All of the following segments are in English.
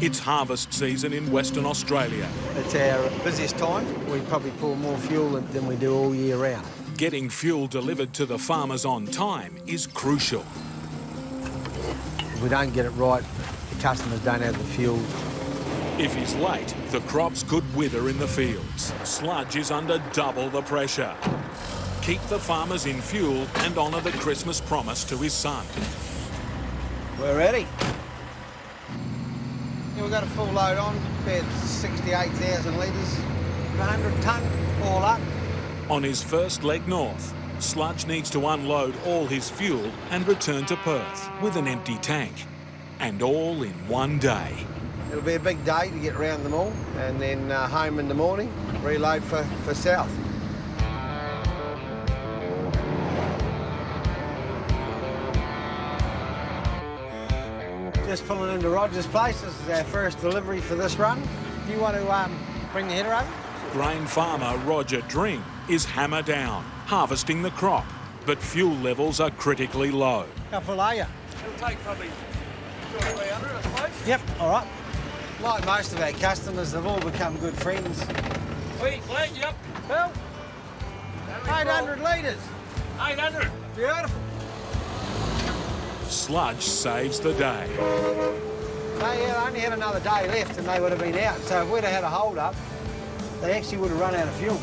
It's harvest season in Western Australia. It's our busiest time. We probably pour more fuel than we do all year round. Getting fuel delivered to the farmers on time is crucial. If we don't get it right, the customers don't have the fuel. If he's late, the crops could wither in the fields. Sludge is under double the pressure. Keep the farmers in fuel and honour the Christmas promise to his son. We're ready. Yeah, we've got a full load on, about 68,000 litres, 100 tonne, all up. On his first leg north, Sludge needs to unload all his fuel and return to Perth with an empty tank. And all in one day. It'll be a big day to get around them all, and then home in the morning, reload for south. Just pulling into Roger's place. This is our first delivery for this run. Do you want to bring the header over? Grain farmer Roger Dring is hammer down, harvesting the crop, but fuel levels are critically low. How full are you? It'll take probably 200 or 300, I suppose. Yep, all right. Like most of our customers, they've all become good friends. Wait, Glenn, yep. Bill? 800 litres. 800. Beautiful. Sludge saves the day. They only had another day left and they would have been out. So if we'd have had a hold-up, they actually would have run out of fuel.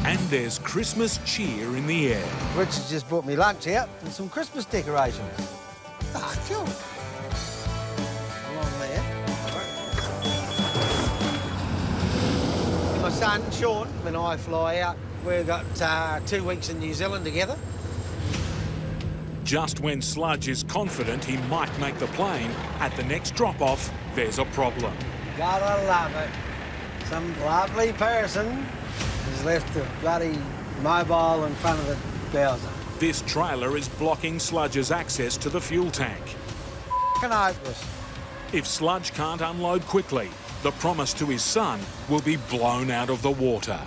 And there's Christmas cheer in the air. Richard just brought me lunch out and some Christmas decorations. Ah, fuel. Along there. My son, Sean, and I fly out. We've got 2 weeks in New Zealand together. Just when Sludge is confident he might make the plane, at the next drop-off, there's a problem. Gotta love it. Some lovely person has left the bloody mobile in front of the Bowser. This trailer is blocking Sludge's access to the fuel tank. F***ing hopeless. If Sludge can't unload quickly, the promise to his son will be blown out of the water.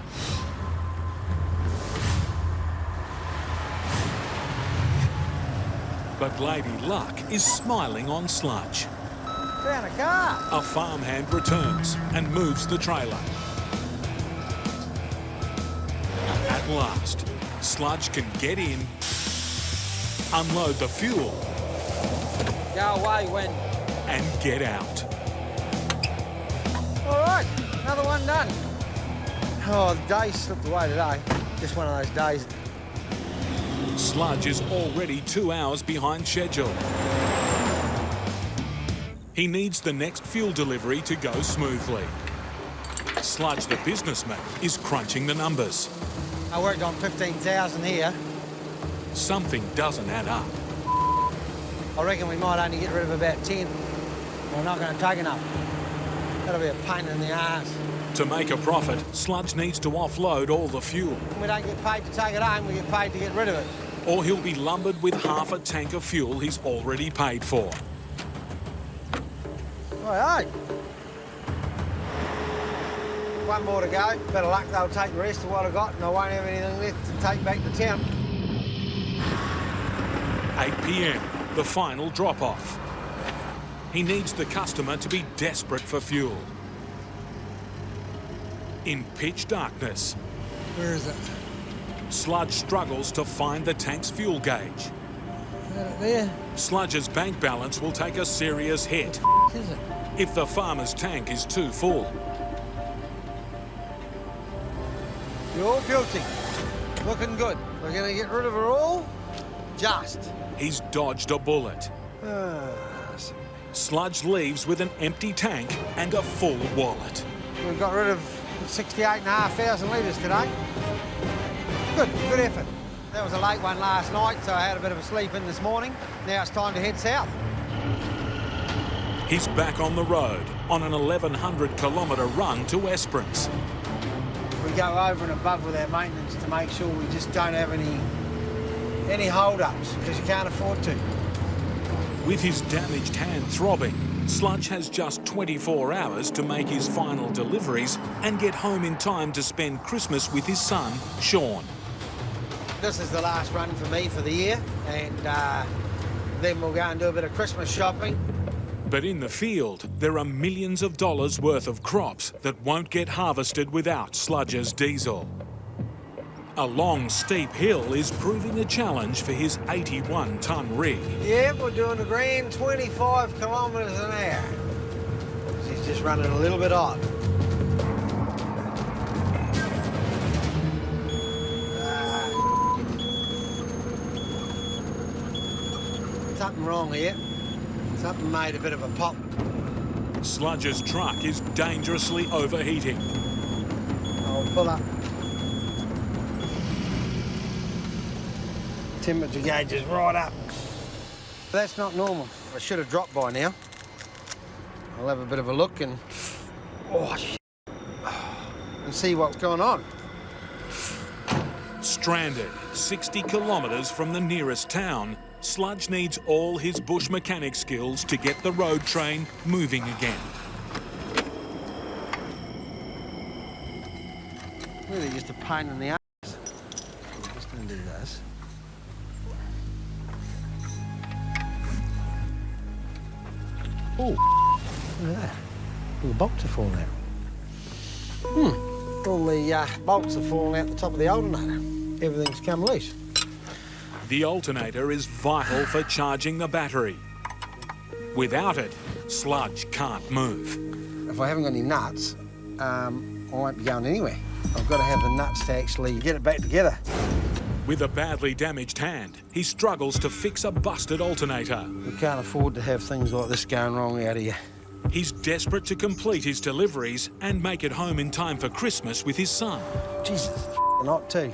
But Lady Luck is smiling on Sludge. Found a car. A farmhand returns and moves the trailer. At last, Sludge can get in, unload the fuel, Go away, Wen. and get out. All right, another one done. Oh, the day slipped away today. Just one of those days. Sludge is already 2 hours behind schedule. He needs the next fuel delivery to go smoothly. Sludge, the businessman, is crunching the numbers. I worked on 15,000 here. Something doesn't add up. I reckon we might only get rid of about 10. We're not going to take enough. That'll be a pain in the ass. To make a profit, Sludge needs to offload all the fuel, We don't get paid to take it home, we get paid to get rid of it. or he'll be lumbered with half a tank of fuel he's already paid for. Right, one more to go. Better luck, they'll take the rest of what I got and I won't have anything left to take back to town. 8 p.m, the final drop-off. He needs the customer to be desperate for fuel. In pitch darkness, Where is it? Sludge struggles to find the tank's fuel gauge. Is that it there? Sludge's bank balance will take a serious hit Is it? if the farmer's tank is too full. You're guilty. Looking good. We're going to get rid of her all. Just. He's dodged a bullet. Sludge leaves with an empty tank and a full wallet. We've got rid of 68,500 litres today. Good effort. That was a late one last night, so I had a bit of a sleep in this morning. Now it's time to head south. He's back on the road on an 1,100-kilometre run to Esperance. We go over and above with our maintenance to make sure we just don't have any hold-ups, because you can't afford to. With his damaged hand throbbing, Sludge has just 24 hours to make his final deliveries and get home in time to spend Christmas with his son, Sean. This is the last run for me for the year, and then we'll go and do a bit of Christmas shopping. But in the field, there are millions of dollars worth of crops that won't get harvested without Sludge's diesel. A long, steep hill is proving a challenge for his 81-ton rig. Yeah, we're doing a grand 25 kilometres an hour. She's just running a little bit hot. Something wrong here. Something made a bit of a pop. Sludge's truck is dangerously overheating. I'll pull up. Temperature gauge is right up. That's not normal. I should have dropped by now. I'll have a bit of a look and... Oh, shit. And see what's going on. Stranded 60 kilometres from the nearest town, Sludge needs all his bush mechanic skills to get the road train moving again. Really just a pain in the ass. I'm just going to do this. Oh, look at that. All the bolts are falling out. All the bolts are falling out the top of the alternator. Everything's come loose. The alternator is vital for charging the battery. Without it, Sludge can't move. If I haven't got any nuts, I won't be going anywhere. I've got to have the nuts to actually get it back together. With a badly damaged hand, he struggles to fix a busted alternator. We can't afford to have things like this going wrong out here. He's desperate to complete his deliveries and make it home in time for Christmas with his son. Jesus, it's hot too.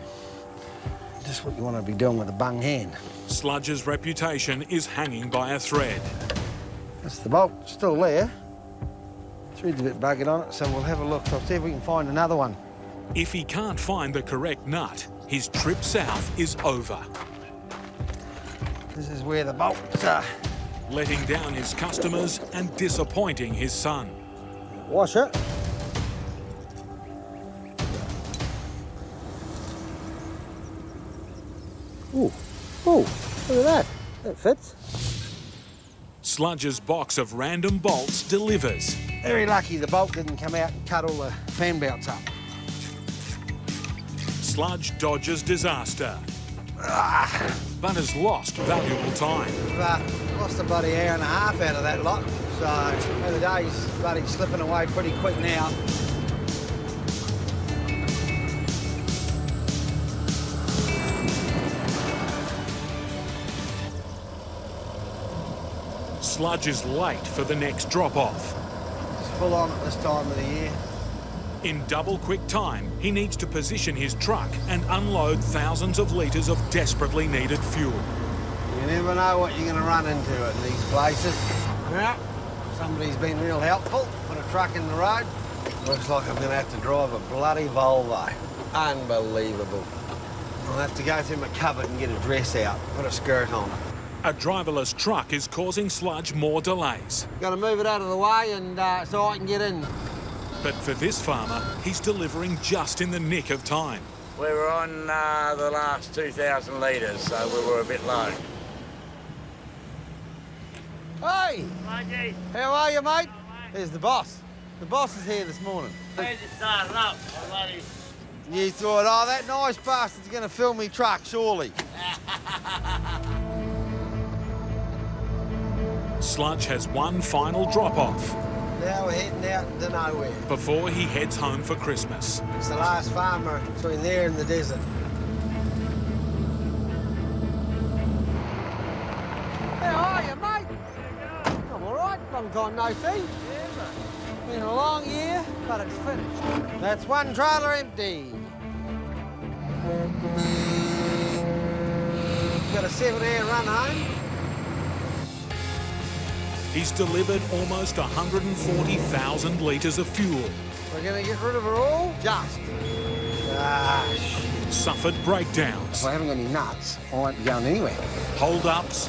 Just what you want to be doing with a bung hand. Sludge's reputation is hanging by a thread. That's the bolt, still there. Thread's a bit buggered on it, so we'll have a look. I'll see if we can find another one. If he can't find the correct nut, his trip south is over. This is where the bolts are. Letting down his customers and disappointing his son. Wash it. Ooh, look at that. That fits. Sludge's box of random bolts delivers. Very lucky the bolt didn't come out and cut all the fan belts up. Sludge dodges disaster, but has lost valuable time. We've lost a bloody hour and a half out of that lot, so the day's bloody slipping away pretty quick now. Sludge is late for the next drop-off. It's full on at this time of the year. In double quick time, he needs to position his truck and unload thousands of litres of desperately needed fuel. You never know what you're going to run into at these places. Well, somebody's been real helpful, put a truck in the road. Looks like I'm going to have to drive a bloody Volvo. Unbelievable. I'll have to go through my cupboard and get a dress out, put a skirt on. A driverless truck is causing Sludge more delays. Got to move it out of the way and so I can get in. But for this farmer, he's delivering just in the nick of time. We were on the last 2,000 litres, so we were a bit low. Hey! Mikey, How are you, mate? Here's the boss. The boss is here this morning. how's it starting up, buddy? You thought, oh, that nice bastard's going to fill me truck, surely. Sludge has one final drop-off Now we're heading out into nowhere. before he heads home for Christmas. It's the last farmer between there and the desert. How are you, mate? I'm all right. Long time no see. Been a long year, but it's finished. That's one trailer empty. Got a 7-hour run home. He's delivered almost 140,000 litres of fuel, We're going to get rid of it all? Just. suffered breakdowns, If I haven't got any nuts, I won't be going anywhere. hold-ups,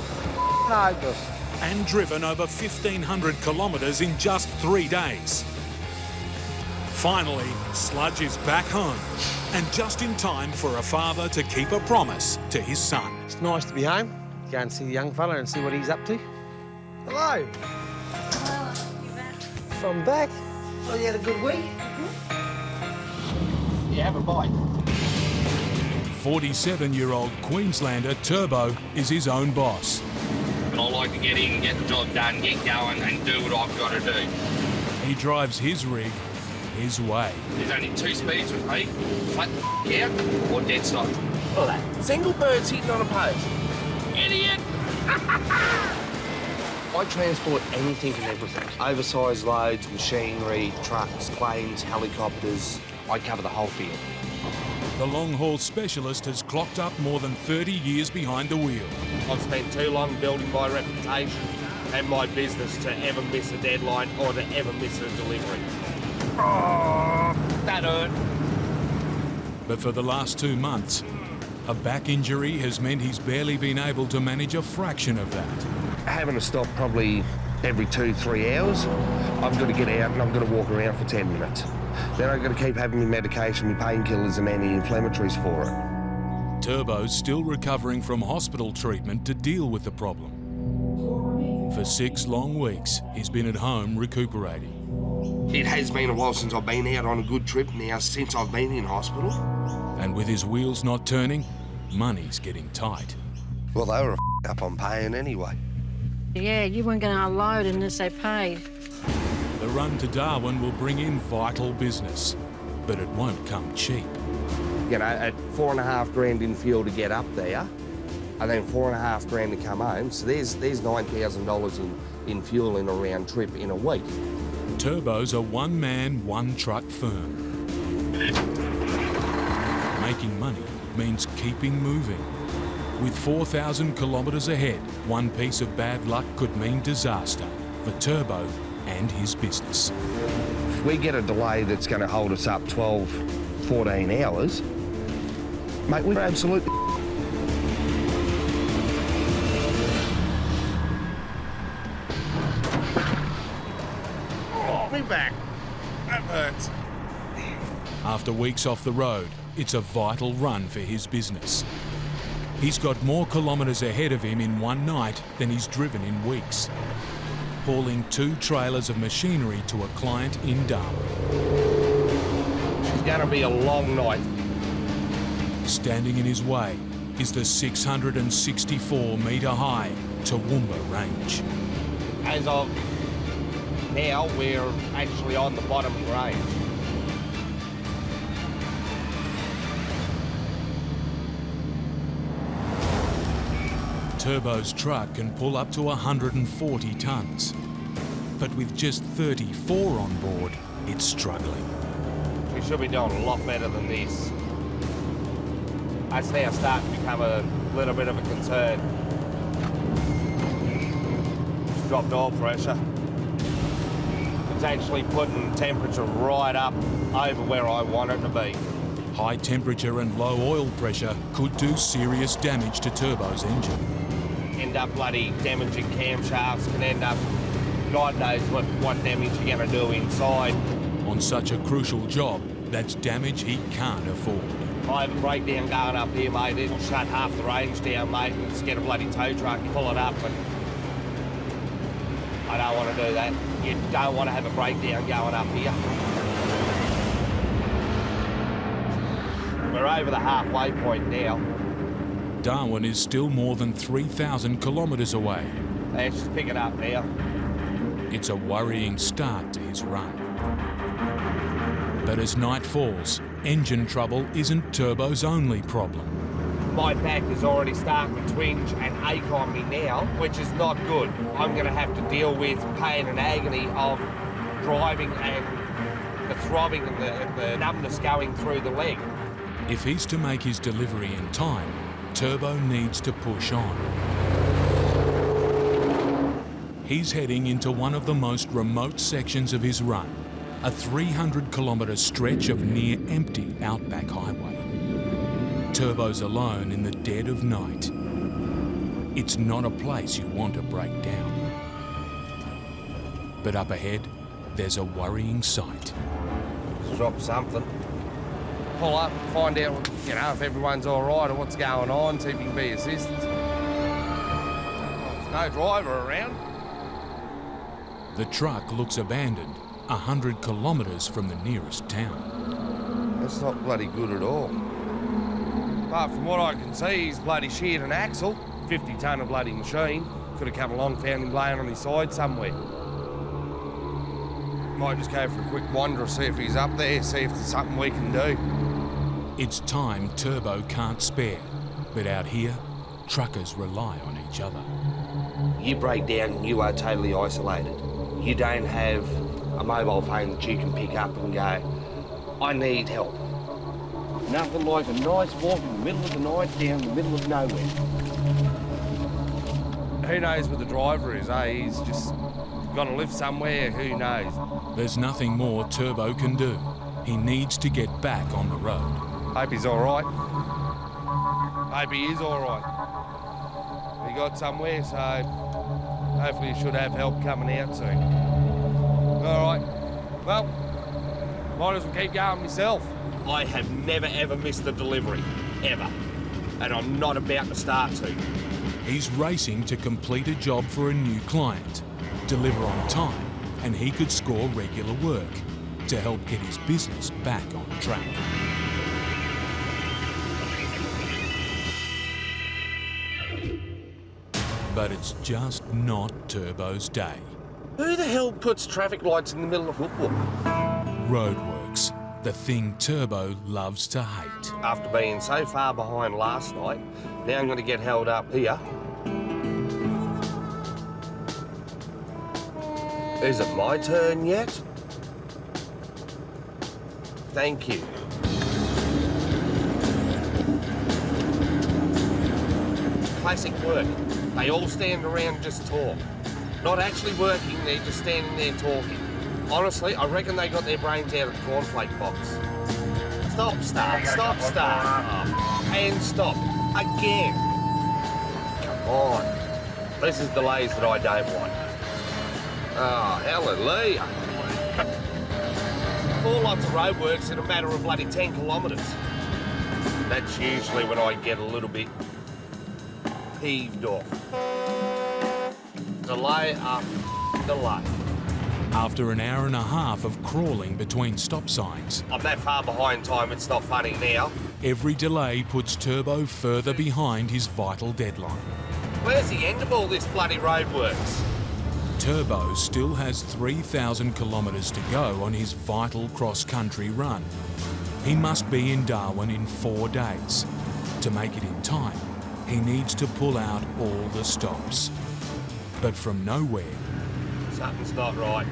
No, but and driven over 1,500 kilometres in just 3 days. Finally, Sludge is back home, and just in time for a father to keep a promise to his son. it's nice to be home. Go and see the young fella and see what he's up to. Hello. I'm back. Oh, you had a good week? Yeah, have a bite. 47-year-old Queenslander Turbo is his own boss. But I like to get in, get the job done, get going and do what I've got to do. He drives his rig his way. There's only two speeds with me, flat out or dead stop. Look at that. Single bird's hitting on a post. Idiot! I transport anything and everything. Oversized loads, machinery, trucks, planes, helicopters. I cover the whole field. The long-haul specialist has clocked up more than 30 years behind the wheel. I've spent too long building my reputation and my business to ever miss a deadline or to ever miss a delivery. Oh, that hurt. But for the last 2 months, a back injury has meant he's barely been able to manage a fraction of that. Having to stop probably every 2-3 hours. I've got to get out and I've got to walk around for 10 minutes. Then I've got to keep having my medication, my painkillers and anti-inflammatories for it. Turbo's still recovering from hospital treatment to deal with the problem. For 6 long weeks, he's been at home recuperating. It has been a while since I've been out on a good trip now, since I've been in hospital. And with his wheels not turning, money's getting tight. Well, they were up on paying anyway. Yeah, you weren't going to unload unless they paid. The run to Darwin will bring in vital business, but it won't come cheap. You know, at $4.5 grand in fuel to get up there, and then $4.5 grand to come home, so there's $9,000 in fuel in a round trip in a week. Turbo's a one-man, one-truck firm. Making money means keeping moving. With 4,000 kilometres ahead, one piece of bad luck could mean disaster for Turbo and his business. If we get a delay that's going to hold us up 12, 14 hours, mate, we're absolutely... Oh, me back. That hurts. After weeks off the road, it's a vital run for his business. He's got more kilometres ahead of him in one night than he's driven in weeks, hauling 2 trailers of machinery to a client in Darwin. It's going to be a long night. Standing in his way is the 664-metre high Toowoomba Range. As of now, we're actually on the bottom of the range. Turbo's truck can pull up to 140 tonnes, but with just 34 on board, it's struggling. We should be doing a lot better than this. That's now starting to become a little bit of a concern. It's dropped oil pressure. It's actually putting temperature right up over where I want it to be. High temperature and low oil pressure could do serious damage to Turbo's engine. End up bloody damaging camshafts, can end up, God knows what damage you're going to do inside. On such a crucial job, that's damage he can't afford. I have a breakdown going up here, mate. It'll shut half the range down, mate, and just get a bloody tow truck and pull it up. And I don't want to do that. You don't want to have a breakdown going up here. We're over the halfway point now. Darwin is still more than 3,000 kilometres away. It's just picking up now. It's a worrying start to his run. But as night falls, engine trouble isn't Turbo's only problem. My back is already starting to twinge and ache on me now, which is not good. I'm going to have to deal with pain and agony of driving and the throbbing and the numbness going through the leg. If he's to make his delivery in time, Turbo needs to push on. He's heading into one of the most remote sections of his run, a 300-kilometre stretch of near-empty Outback Highway. Turbo's alone in the dead of night. It's not a place you want to break down. But up ahead, there's a worrying sight. Let's drop something. Pull up, find out, you know, if everyone's all right or what's going on, see if you can be assistance. There's no driver around. The truck looks abandoned, 100 kilometres from the nearest town. That's not bloody good at all. Apart from what I can see, he's bloody sheared an axle. 50 tonne of bloody machine. Could have come along, found him laying on his side somewhere. Might just go for a quick wander, see if he's up there, see if there's something we can do. It's time Turbo can't spare, but out here, truckers rely on each other. You break down, you are totally isolated. You don't have a mobile phone that you can pick up and go, I need help. Nothing like a nice walk in the middle of the night down the middle of nowhere. Who knows where the driver is, eh? He's just gonna live somewhere, who knows? There's nothing more Turbo can do. He needs to get back on the road. Hope he's all right. Hope he is all right. He got somewhere, so hopefully he should have help coming out soon. All right. Well, might as well keep going myself. I have never ever missed a delivery, ever. And I'm not about to start to. He's racing to complete a job for a new client, deliver on time, and he could score regular work to help get his business back on track. But it's just not Turbo's day. Who the hell puts traffic lights in the middle of football? Roadworks, the thing Turbo loves to hate. After being so far behind last night, now I'm going to get held up here. Is it my turn yet? Thank you. Classic work. They all stand around and just talk. Not actually working, they're just standing there talking. Honestly, I reckon they got their brains out of the cornflake box. Stop, start, stop, start. And stop. Again. Come on. This is delays that I don't want. Oh, hallelujah. 4 lots of roadworks in a matter of bloody 10 kilometres. That's usually when I get a little bit peeved off. Delay after delay. After an hour and a half of crawling between stop signs, I'm that far behind time, it's not funny now. every delay puts Turbo further behind his vital deadline. Where's the end of all this bloody roadworks? Turbo still has 3,000 kilometres to go on his vital cross-country run. He must be in Darwin in 4 days. To make it in time, he needs to pull out all the stops. But from nowhere, Something's not right.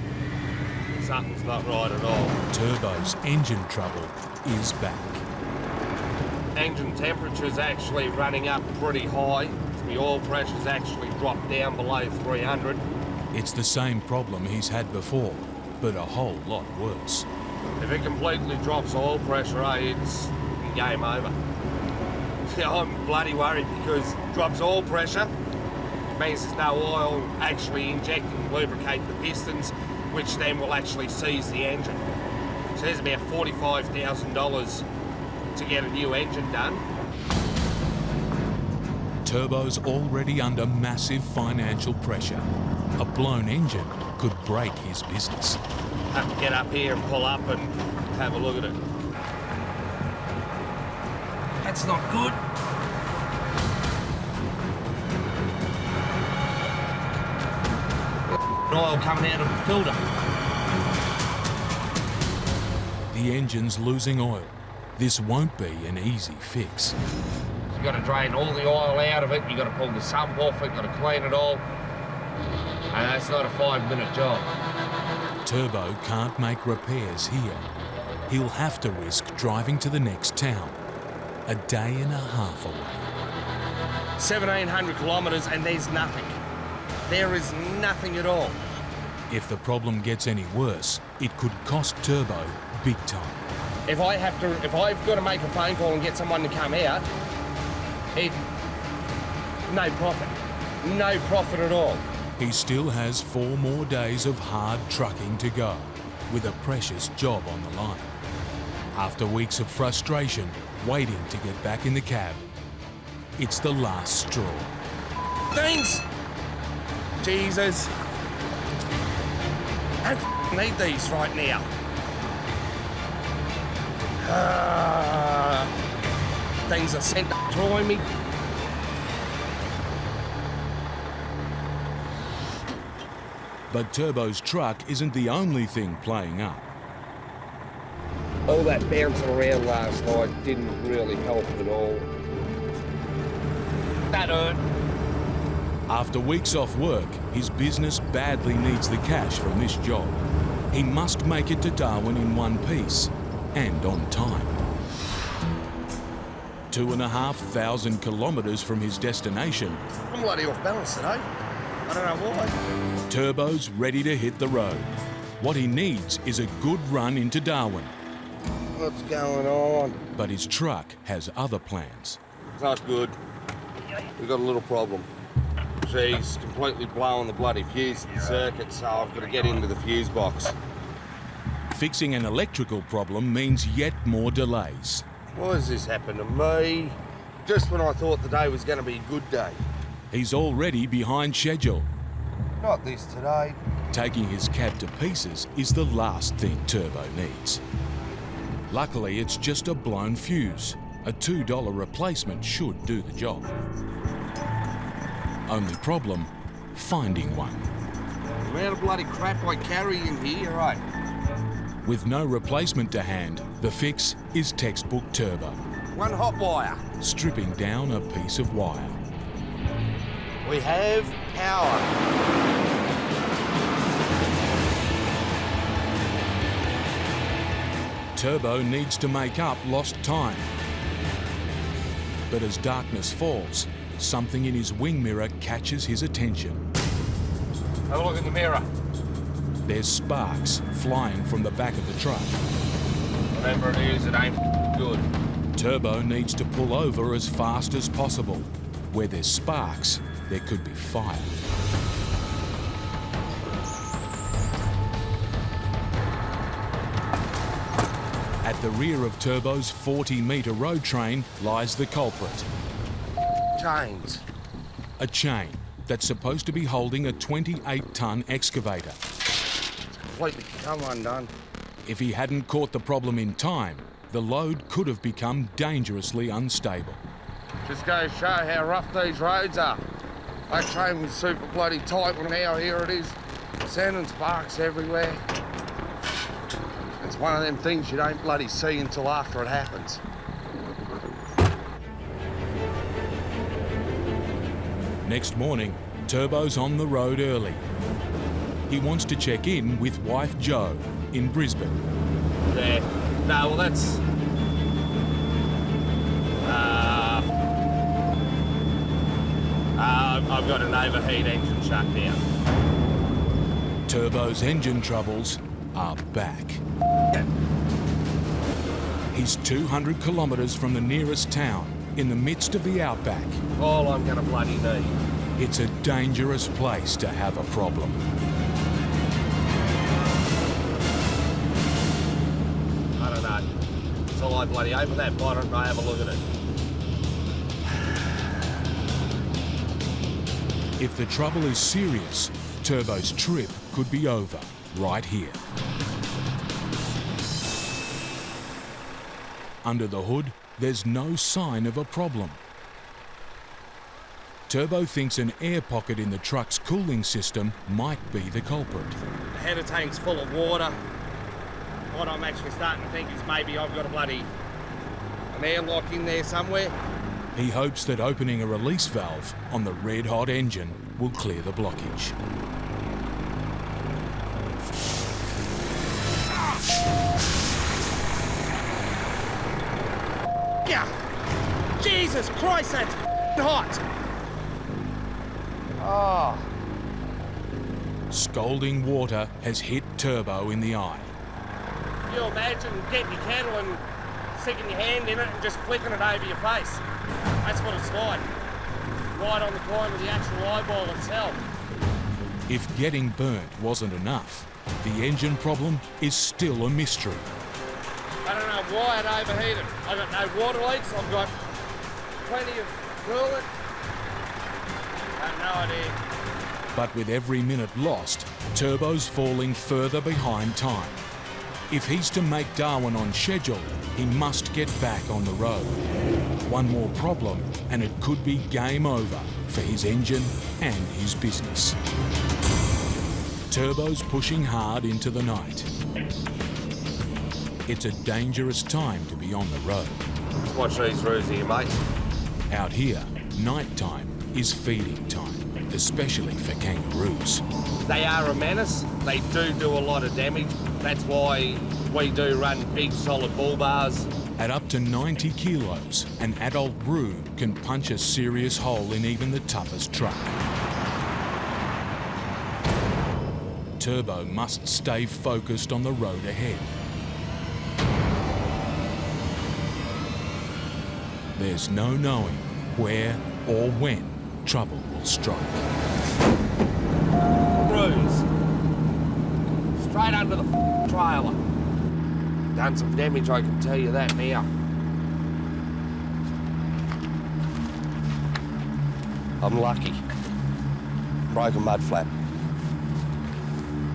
Something's not right at all. Turbo's engine trouble is back. Engine temperature's actually running up pretty high. The oil pressure's actually dropped down below 300. It's the same problem he's had before, but a whole lot worse. If it completely drops oil pressure, it's game over. Yeah, I'm bloody worried because drops oil pressure means there's no oil actually injecting to lubricate the pistons, which then will actually seize the engine. So there's about $45,000 to get a new engine done. Turbo's already under massive financial pressure. A blown engine could break his business. Have to get up here and pull up and have a look at it. That's not good. Oil coming out of the filter. The engine's losing oil. This won't be an easy fix. You've got to drain all the oil out of it, you've got to pull the sump off it, you've got to clean it all. And that's not a 5-minute job. Turbo can't make repairs here. He'll have to risk driving to the next town, a day and a half away. 1,700 kilometres and there's nothing. There is nothing at all. If the problem gets any worse, it could cost Turbo big time. If I've got to make a phone call and get someone to come out, no profit. No profit at all. He still has 4 more days of hard trucking to go, with a precious job on the line. After weeks of frustration, waiting to get back in the cab, it's the last straw. Thanks! Jesus. need these right now. Things are sent to try me. But Turbo's truck isn't the only thing playing up. All that bouncing around last night didn't really help at all. That hurt. After weeks off work, his business badly needs the cash from this job. He must make it to Darwin in one piece and on time. 2,500 kilometres from his destination, I'm bloody off balance today. I don't know why. Turbo's ready to hit the road. What he needs is a good run into Darwin. What's going on? But his truck has other plans. It's not good. We've got a little problem. She's completely blowing the bloody fuse in the circuit, so I've got to get into the fuse box. Fixing an electrical problem means yet more delays. Why has this happened to me? Just when I thought the day was going to be a good day. He's already behind schedule. Not this today. Taking his cab to pieces is the last thing Turbo needs. Luckily, it's just a blown fuse. A $2 replacement should do the job. Only problem, finding one. The amount of bloody crap I carry in here, right? With no replacement to hand, the fix is textbook Turbo, One hot wire. stripping down a piece of wire. We have power. Turbo needs to make up lost time. But as darkness falls, something in his wing mirror catches his attention. Have a look in the mirror. There's sparks flying from the back of the truck. Whatever it is, it ain't good. Turbo needs to pull over as fast as possible. Where there's sparks, there could be fire. At the rear of Turbo's 40-metre road train lies the culprit. Chains. A chain that's supposed to be holding a 28-ton excavator. Completely come undone. If he hadn't caught the problem in time, the load could have become dangerously unstable. Just goes to show how rough these roads are. That train was super bloody tight, and now here it is, sending sparks everywhere. It's one of them things you don't bloody see until after it happens. Next morning, Turbo's on the road early. He wants to check in with wife Jo in Brisbane. There. No, well, that's... I've got an overheat engine shutdown. Turbo's engine troubles are back. He's 200 kilometres from the nearest town, in the midst of the Outback. All I'm gonna bloody need. It's a dangerous place to have a problem. I don't know. So I bloody open that bonnet and I have a look at it. If the trouble is serious, Turbo's trip could be over right here. Under the hood, there's no sign of a problem. Turbo thinks an air pocket in the truck's cooling system might be the culprit. The header tank's full of water. What I'm actually starting to think is maybe I've got an airlock in there somewhere. He hopes that opening a release valve on the red-hot engine will clear the blockage. Yeah. Jesus Christ, that's hot. Oh, Scalding water has hit Turbo in the eye. You imagine getting your kettle and sticking your hand in it and just flicking it over your face. That's what it's like. Right on the corner of the actual eyeball itself. If getting burnt wasn't enough, the engine problem is still a mystery. I don't know why it overheated. I've got no water leaks. I've got plenty of coolant. I have no idea. But with every minute lost, Turbo's falling further behind time. If he's to make Darwin on schedule, he must get back on the road. One more problem, and it could be game over for his engine and his business. Turbo's pushing hard into the night. It's a dangerous time to be on the road. Watch these roos here, mate. Out here, night time is feeding time, especially for kangaroos. They are a menace. They do a lot of damage. That's why we do run big, solid bull bars. At up to 90 kilos, an adult roo can punch a serious hole in even the toughest truck. Turbo must stay focused on the road ahead. There's no knowing where or when trouble will strike. Roos. Straight under the trailer. Done some damage, I can tell you that now. I'm lucky. Broken mud flap.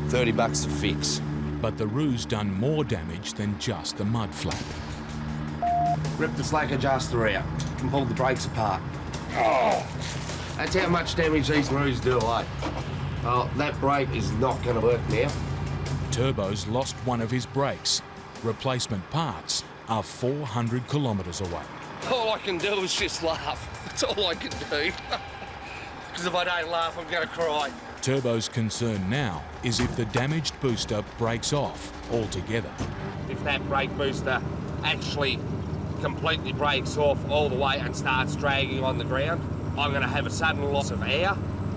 $30 to fix. But the roo's done more damage than just the mud flap. Rip the slack adjuster out. Can pull the brakes apart. Oh, that's how much damage these roos do, eh? Oh, that brake is not going to work now. Turbo's lost one of his brakes. Replacement parts are 400 kilometres away. All I can do is just laugh. That's all I can do. Because if I don't laugh, I'm going to cry. Turbo's concern now is if the damaged booster breaks off altogether. If that brake booster actually completely breaks off all the way and starts dragging on the ground, I'm going to have a sudden loss of air,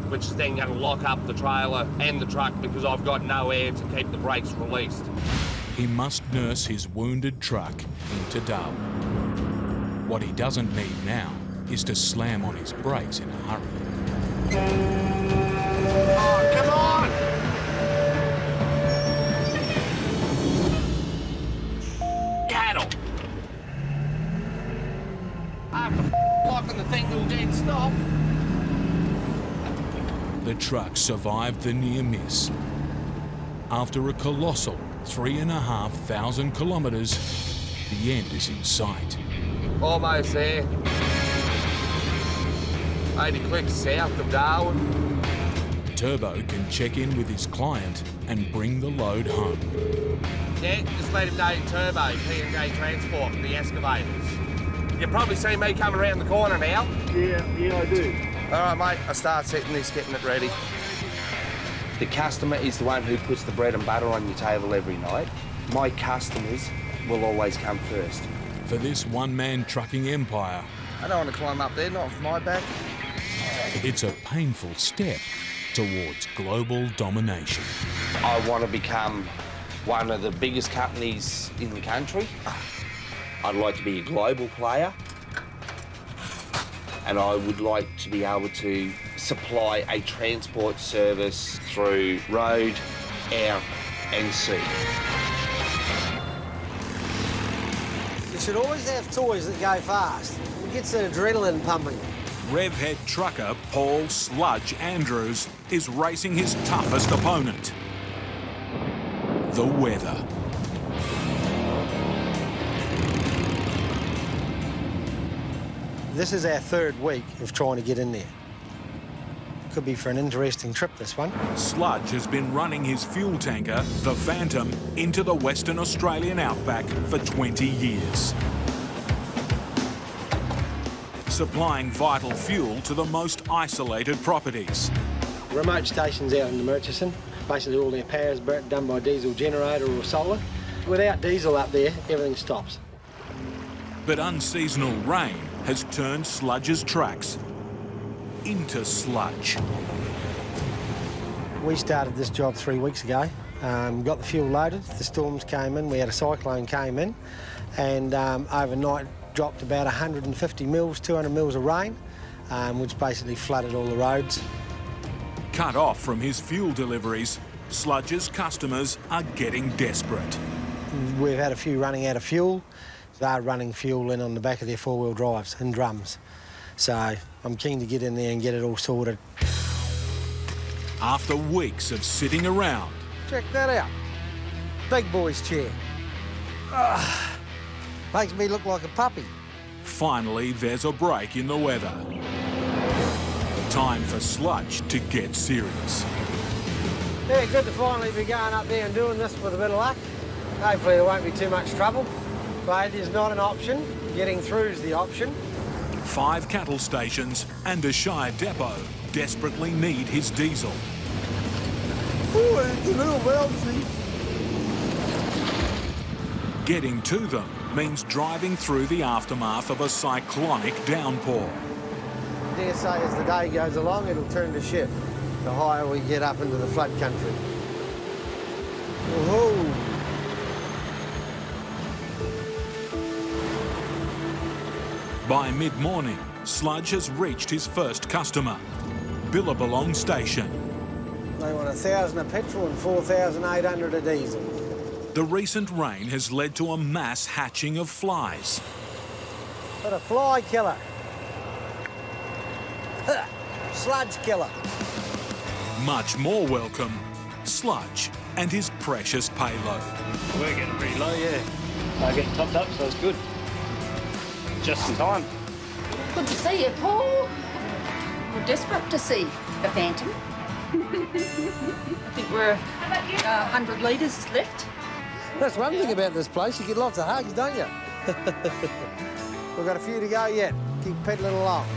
which is then going to lock up the trailer and the truck because I've got no air to keep the brakes released. He must nurse his wounded truck into Darwin. What he doesn't need now is to slam on his brakes in a hurry. Oh, come on! Cattle! After locking the thing to a dead stop. The truck survived the near miss. After a colossal 3,500 kilometres, the end is in sight. Almost there. 80 clicks south of Darwin. Turbo can check in with his client and bring the load home. Yeah, just let him know Turbo, P&J Transport, the excavators. You probably see me coming around the corner now. Yeah, I do. All right, mate, I start setting this, getting it ready. The customer is the one who puts the bread and butter on your table every night. My customers will always come first. For this one-man trucking empire, I don't want to climb up there, not with my back. it's a painful step towards global domination. I want to become one of the biggest companies in the country. I'd like to be a global player. And I would like to be able to supply a transport service through road, air and sea. You should always have toys that go fast. It gets the adrenaline pumping. Revhead trucker Paul Sludge Andrews is racing his toughest opponent, the weather. This is our third week of trying to get in there. Could be for an interesting trip, this one. Sludge has been running his fuel tanker, the Phantom, into the Western Australian outback for 20 years. Supplying vital fuel to the most isolated properties. Remote stations out in the Murchison. Basically all their power is done by diesel generator or solar. Without diesel up there, everything stops. But unseasonal rain has turned Sludge's tracks into sludge. We started this job 3 weeks ago. Got the fuel loaded, the storms came in, we had a cyclone came in, and overnight dropped about 150 mils, 200 mils of rain, which basically flooded all the roads. Cut off from his fuel deliveries, Sludge's customers are getting desperate. We've had a few running out of fuel. They're running fuel in on the back of their four-wheel drives in drums. So I'm keen to get in there and get it all sorted. After weeks of sitting around, Check that out. Big boy's chair. Makes me look like a puppy. finally there's a break in the weather. Time for Sludge to get serious. Yeah, good to finally be going up there and doing this with a bit of luck. Hopefully there won't be too much trouble. Failure is not an option. Getting through is the option. 5 cattle stations and a Shire depot desperately need his diesel. Oh, it's a little bouncy. Getting to them means driving through the aftermath of a cyclonic downpour. I dare say as the day goes along, it'll turn to shit the higher we get up into the flood country. Whoa. By mid-morning, Sludge has reached his first customer, Billabong Station. They want 1,000 of petrol and 4,800 of diesel. The recent rain has led to a mass hatching of flies. But a fly killer. Sludge killer. Much more welcome, Sludge and his precious payload. We're getting pretty low, yeah. Getting topped up, so it's good. Just in time. Good to see you, Paul. We're desperate to see the Phantom. I think we're 100 litres left. That's one thing about this place, you get lots of hugs, don't you? We've got a few to go yet. Keep pedaling along.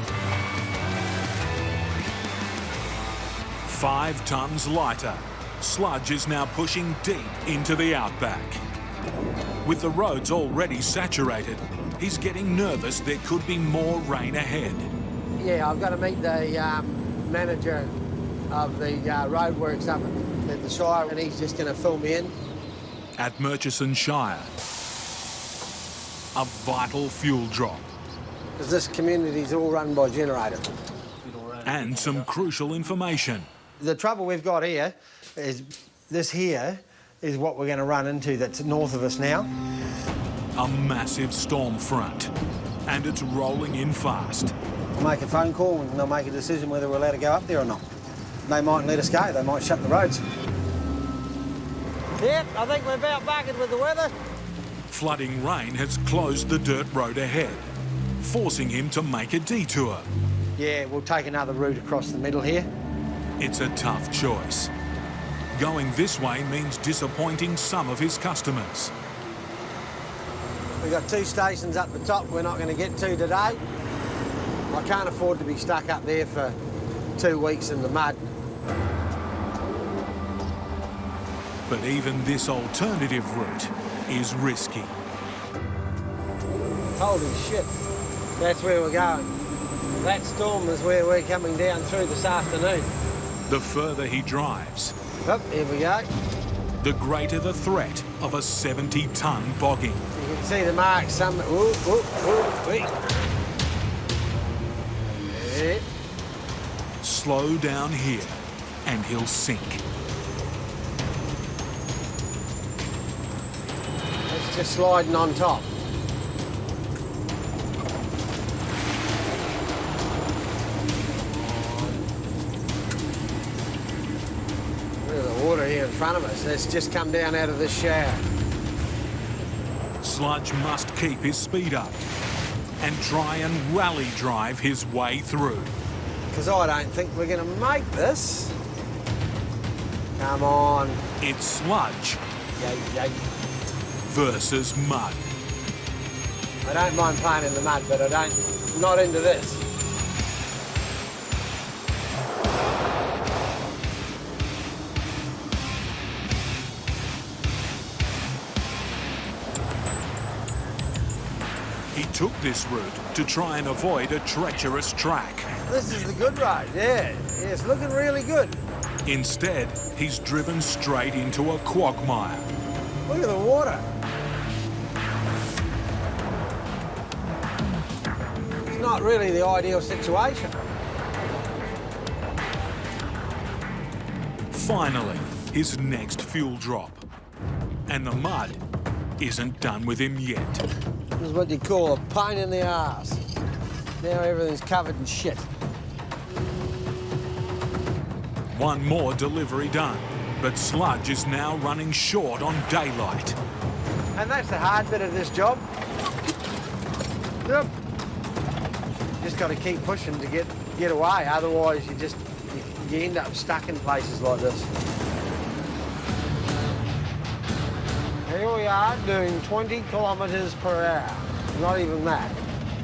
5 tons lighter, Sludge is now pushing deep into the outback. With the roads already saturated, he's getting nervous there could be more rain ahead. Yeah, I've got to meet the manager of the roadworks up at the Shire, and he's just going to fill me in. At Murchison Shire, a vital fuel drop. Because this community's all run by generator. And some crucial information. The trouble we've got here is this here is what we're going to run into that's north of us now. A massive storm front, and it's rolling in fast. We'll make a phone call and they'll make a decision whether we're allowed to go up there or not. They mightn't let us go, they might shut the roads. Yep, I think we're about bucketed with the weather. Flooding rain has closed the dirt road ahead, forcing him to make a detour. Yeah, we'll take another route across the middle here. It's a tough choice. Going this way means disappointing some of his customers. We've got 2 stations up the top we're not going to get to today. I can't afford to be stuck up there for 2 weeks in the mud. But even this alternative route is risky. Holy shit, that's where we're going. That storm is where we're coming down through this afternoon. The further he drives, Oh, here we go. the greater the threat of a 70-ton bogging. You can see the marks. Some. Ooh, ooh, ooh, wait. Yeah. Slow down here, and he'll sink. It's just sliding on top. Look at the water here in front of us. It's just come down out of this shower. Sludge must keep his speed up and try and rally drive his way through. Because I don't think we're going to make this. Come on. It's Sludge Yay, yay. versus mud. I don't mind playing in the mud, but not into this. He took this route to try and avoid a treacherous track. This is the good road, yeah. It's looking really good. Instead, he's driven straight into a quagmire. Look at the water. It's not really the ideal situation. Finally, his next fuel drop. And the mud isn't done with him yet. This is what you call a pain in the arse. Now everything's covered in shit. One more delivery done, but Sludge is now running short on daylight. And that's the hard bit of this job. Yep. Just got to keep pushing to get away, otherwise you end up stuck in places like this. Here we are doing 20 kilometres per hour. Not even that.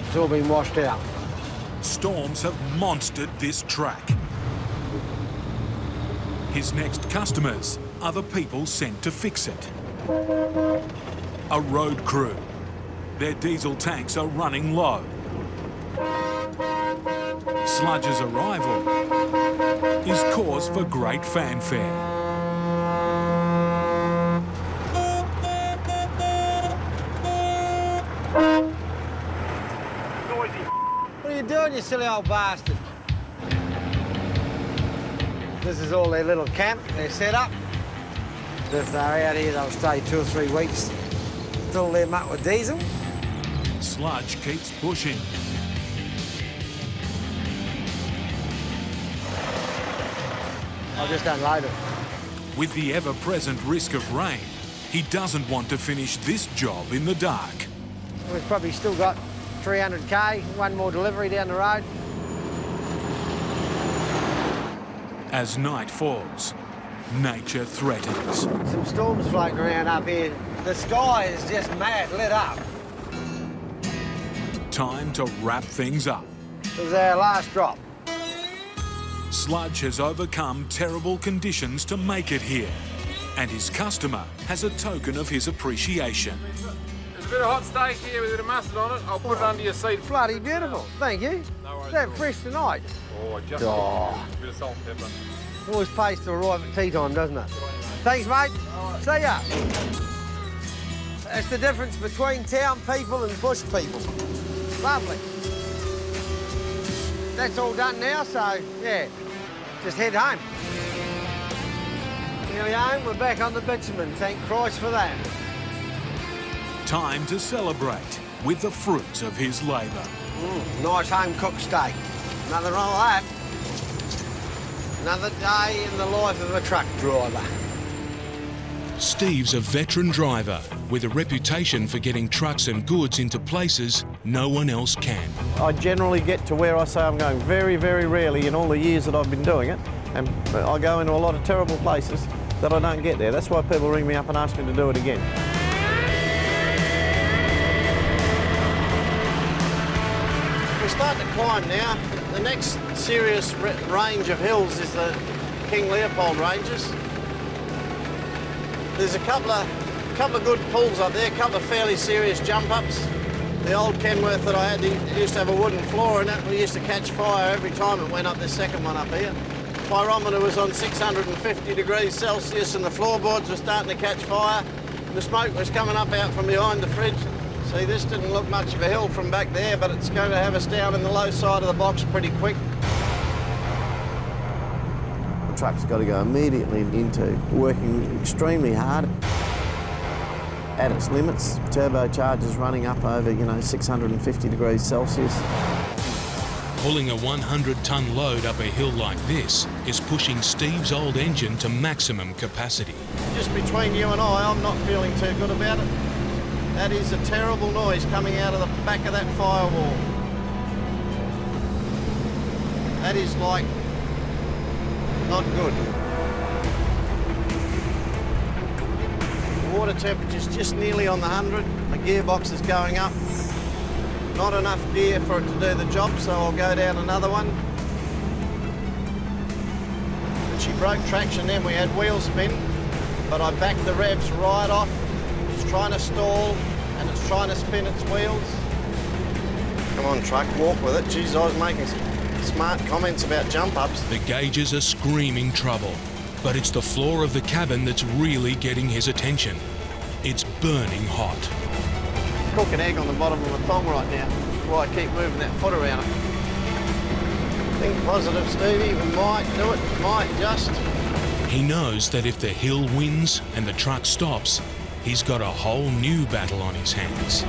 It's all been washed out. Storms have monstered this track. His next customers are the people sent to fix it. A road crew. Their diesel tanks are running low. Sludge's arrival is cause for great fanfare. What are you doing, you silly old bastard? This is all their little camp, their setup. If they're out here, they'll stay 2 or 3 weeks, fill them up with diesel. Sludge keeps pushing. I'll just unload it. With the ever-present risk of rain, he doesn't want to finish this job in the dark. We've probably still got 300k, one more delivery down the road. As night falls, nature threatens. Some storms floating around up here. The sky is just mad lit up. Time to wrap things up. This is our last drop. Sludge has overcome terrible conditions to make it here, and his customer has a token of his appreciation. There's a bit of hot steak here with a bit of mustard on it. I'll put it under your seat. Bloody beautiful, thank you. No worries. Is that fresh tonight? Oh, just a bit of salt and pepper. Always pays to arrive at tea time, doesn't it? Thanks, mate. See ya. That's the difference between town people and bush people. Lovely. That's all done now, so, yeah, just head home. Nearly home, we're back on the bitumen. Thank Christ for that. Time to celebrate with the fruits of his labour. Nice home-cooked steak. Nothing wrong with that. Another day in the life of a truck driver. Steve's a veteran driver with a reputation for getting trucks and goods into places no one else can. I generally get to where I say I'm going very, very rarely in all the years that I've been doing it, and I go into a lot of terrible places that I don't get there. That's why people ring me up and ask me to do it again. We're starting to climb now. The next serious range of hills is the King Leopold Ranges. There's a couple of good pulls up there, a couple of fairly serious jump-ups. The old Kenworth that I had, it used to have a wooden floor in it. We used to catch fire every time it went up this second one up here. Pyrometer was on 650 degrees Celsius and the floorboards were starting to catch fire. And the smoke was coming up out from behind the fridge. See, this didn't look much of a hill from back there, but it's going to have us down in the low side of the box pretty quick. The truck's got to go immediately into working extremely hard at its limits. Turbocharger's running up over, 650 degrees Celsius. Pulling a 100-ton load up a hill like this is pushing Steve's old engine to maximum capacity. Just between you and I'm not feeling too good about it. That is a terrible noise coming out of the back of that firewall. That is like not good. The water temperature's just nearly on the 100. The gearbox is going up. Not enough gear for it to do the job, so I'll go down another one. And she broke traction then, we had wheel spin, but I backed the revs right off. It's trying to stall and it's trying to spin its wheels. Come on, truck, walk with it. Geez, I was making some smart comments about jump-ups. The gauges are screaming trouble, but it's the floor of the cabin that's really getting his attention. It's burning hot. Cook an egg on the bottom of my thong right now. That's why I keep moving that foot around it. Think positive, Stevie. We might do it. Might just. He knows that if the hill wins and the truck stops, he's got a whole new battle on his hands.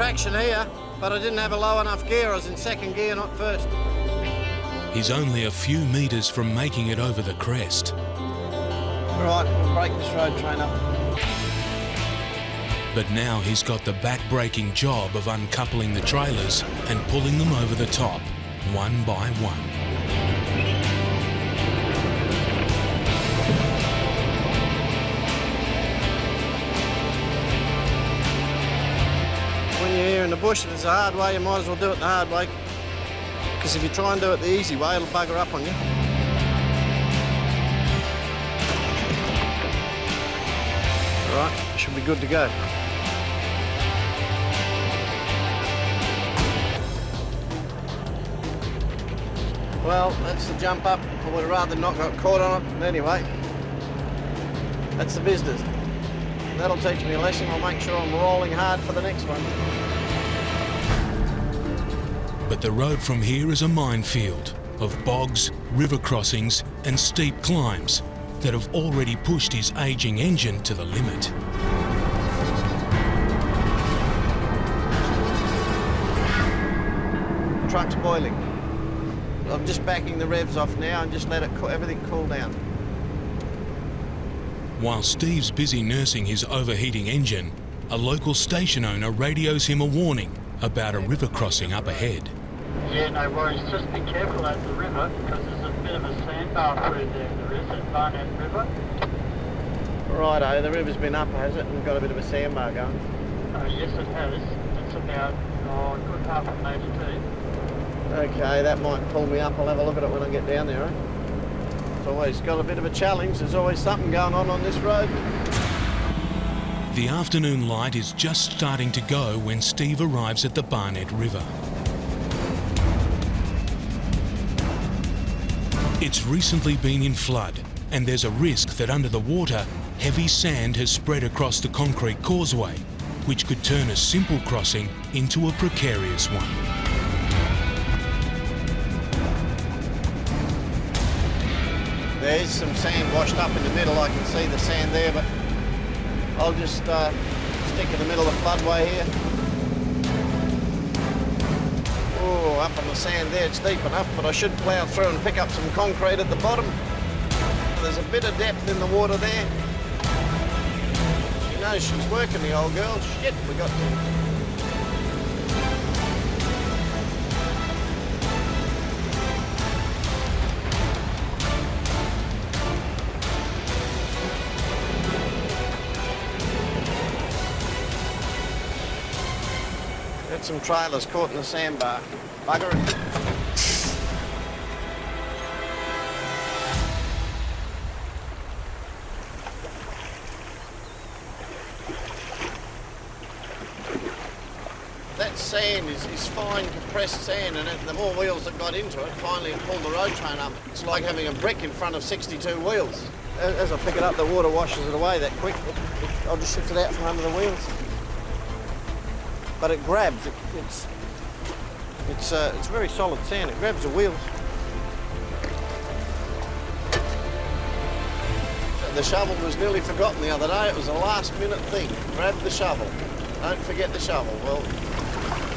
traction here, but I didn't have a low enough gear. I was in second gear, not first. He's only a few metres from making it over the crest. Right, we'll break this road train up. But now he's got the back-breaking job of uncoupling the trailers and pulling them over the top, one by one. When you're here in the bush, if it's a hard way, you might as well do it the hard way. Because if you try and do it the easy way, it'll bugger up on you. Right, should be good to go. Well, that's the jump up. I would have rather not got caught on it. But anyway, that's the business. That'll teach me a lesson. I'll make sure I'm rolling hard for the next one. But the road from here is a minefield of bogs, river crossings and steep climbs that have already pushed his ageing engine to the limit. The truck's boiling. I'm just backing the revs off now and just let it everything cool down. While Steve's busy nursing his overheating engine, a local station owner radios him a warning about a river crossing up ahead. Yeah, no worries. Just be careful at the river because there's a bit of a sandbar through there is at Barnett River. Righto, the river's been up, has it? And we've got a bit of a sandbar going. Yes, it has. It's about a good half a metre deep. Okay, that might pull me up. I'll have a look at it when I get down there, eh? It's always got a bit of a challenge. There's always something going on this road. The afternoon light is just starting to go when Steve arrives at the Barnett River. It's recently been in flood, and there's a risk that under the water, heavy sand has spread across the concrete causeway, which could turn a simple crossing into a precarious one. There's some sand washed up in the middle. I can see the sand there, but I'll just stick in the middle of the floodway here. Oh, up on the sand there, it's deep enough, but I should plough through and pick up some concrete at the bottom. There's a bit of depth in the water there. She knows she's working, the old girl. Shit, we got to... Some trailers caught in the sandbar. Bugger it. That sand is fine compressed sand, and the more wheels that got into it, finally it pulled the road train up. It's like having a brick in front of 62 wheels. As I pick it up, the water washes it away that quick. I'll just shift it out from under the wheels. But it grabs. It's very solid sand. It grabs the wheels. The shovel was nearly forgotten the other day. It was a last-minute thing. Grab the shovel. Don't forget the shovel. Well,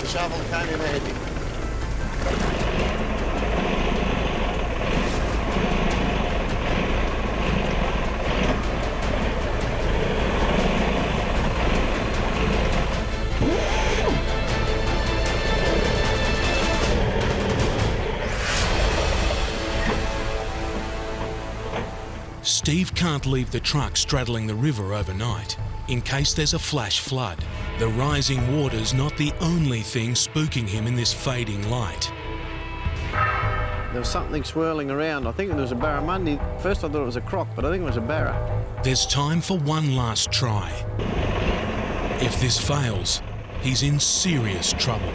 the shovel came in handy. Steve can't leave the truck straddling the river overnight, in case there's a flash flood. The rising water's not the only thing spooking him in this fading light. There was something swirling around. I think there was a barramundi. First I thought it was a croc, but I think it was a barra. There's time for one last try. If this fails, he's in serious trouble.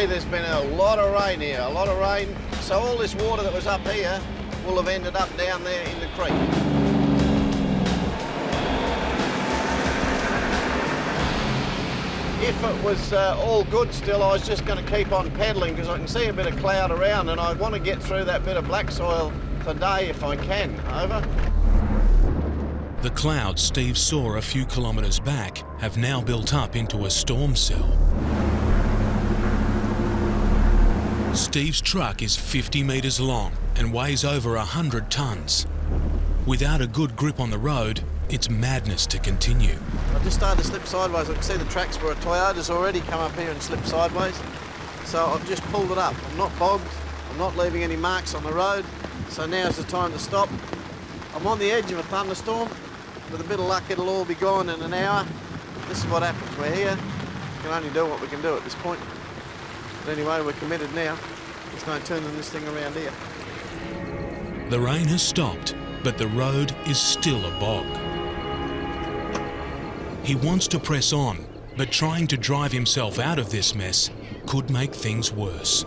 see there's been a lot of rain here, a lot of rain. So all this water that was up here will have ended up down there in the creek. If it was all good still, I was just going to keep on pedalling because I can see a bit of cloud around and I want to get through that bit of black soil today if I can. Over. The clouds Steve saw a few kilometres back have now built up into a storm cell. Steve's truck is 50 metres long and weighs over 100 tonnes. Without a good grip on the road, it's madness to continue. I just started to slip sideways. I can see the tracks where a Toyota's already come up here and slipped sideways. So I've just pulled it up. I'm not bogged. I'm not leaving any marks on the road. So now's the time to stop. I'm on the edge of a thunderstorm. With a bit of luck, it'll all be gone in an hour. This is what happens. We're here. We can only do what we can do at this point. But anyway, we're committed now. There's no turning this thing around here. The rain has stopped, but the road is still a bog. He wants to press on, but trying to drive himself out of this mess could make things worse.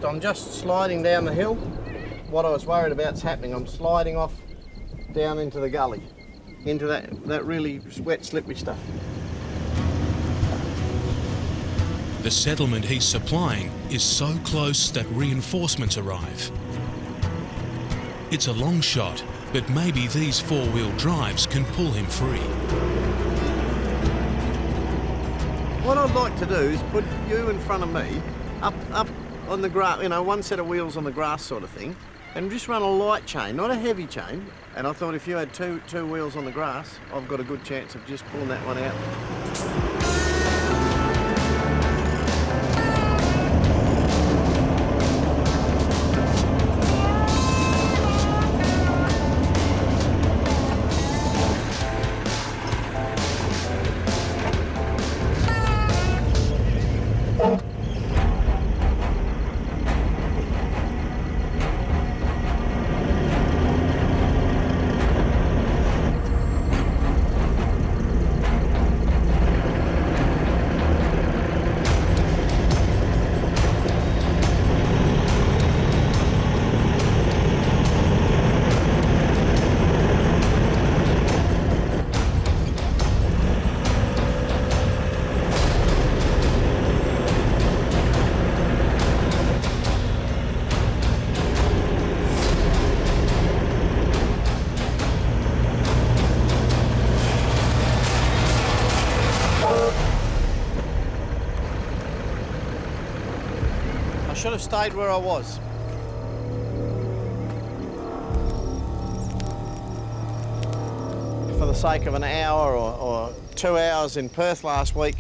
I'm just sliding down the hill. What I was worried about's happening. I'm sliding off down into the gully, into that really wet, slippery stuff. The settlement he's supplying is so close that reinforcements arrive. It's a long shot, but maybe these four-wheel drives can pull him free. What I'd like to do is put you in front of me, up on the grass, you know, one set of wheels on the grass sort of thing, and just run a light chain, not a heavy chain. And I thought if you had two wheels on the grass, I've got a good chance of just pulling that one out. I should have stayed where I was. For the sake of an hour or 2 hours in Perth last week,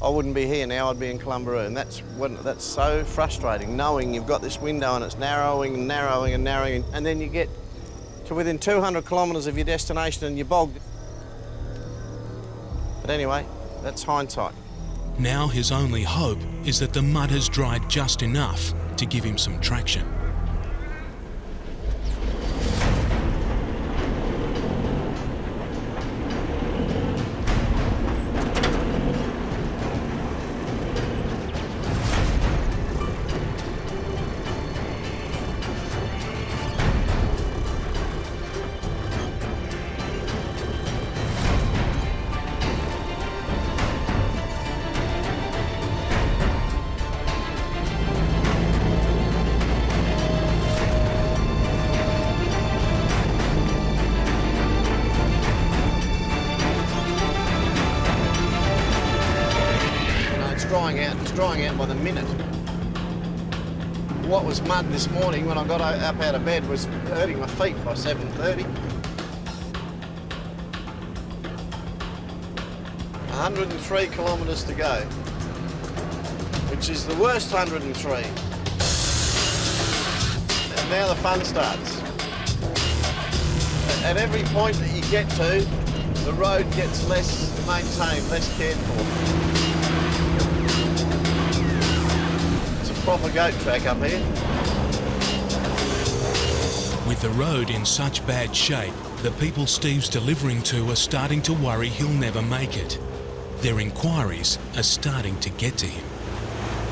I wouldn't be here now, I'd be in Columbaroo. And that's so frustrating, knowing you've got this window and it's narrowing and narrowing and narrowing, and then you get to within 200 kilometres of your destination and you're bogged. But anyway, that's hindsight. Now his only hope is that the mud has dried just enough to give him some traction. It's drying out by the minute. What was mud this morning when I got up out of bed was hurting my feet by 7:30. 103 kilometres to go, which is the worst 103. And now the fun starts. At every point that you get to, the road gets less maintained, less cared for. Proper goat track up here. With the road in such bad shape, the people Steve's delivering to are starting to worry he'll never make it. Their inquiries are starting to get to him.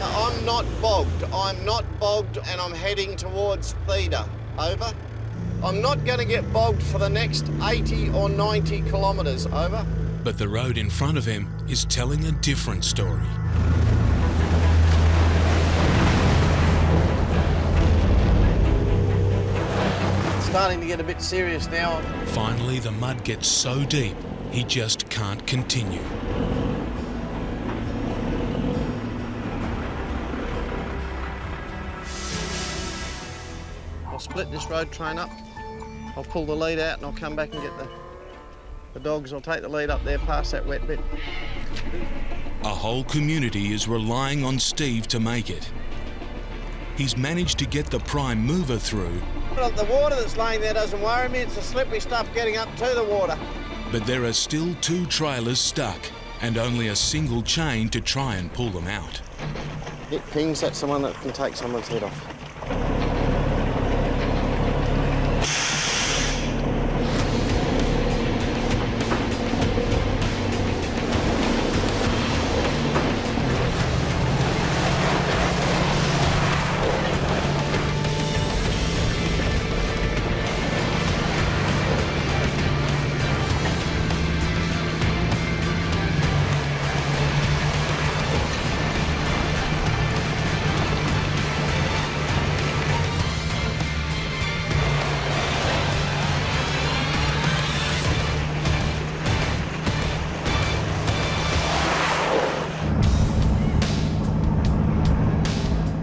I'm not bogged. I'm not bogged and I'm heading towards Theda. Over. I'm not going to get bogged for the next 80 or 90 kilometres. Over. But the road in front of him is telling a different story. It's starting to get a bit serious now. Finally, the mud gets so deep, he just can't continue. I'll split this road train up. I'll pull the lead out and I'll come back and get the dogs. I'll take the lead up there past that wet bit. A whole community is relying on Steve to make it. He's managed to get the prime mover through. The water that's laying there doesn't worry me. It's the slippery stuff getting up to the water. But there are still 2 trailers stuck and only a single chain to try and pull them out. Hit pings, that's the one that can take someone's head off.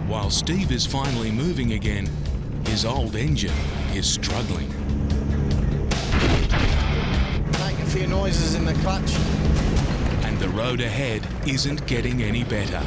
While Steve is finally moving again, his old engine is struggling. Make a few noises in the clutch. And the road ahead isn't getting any better.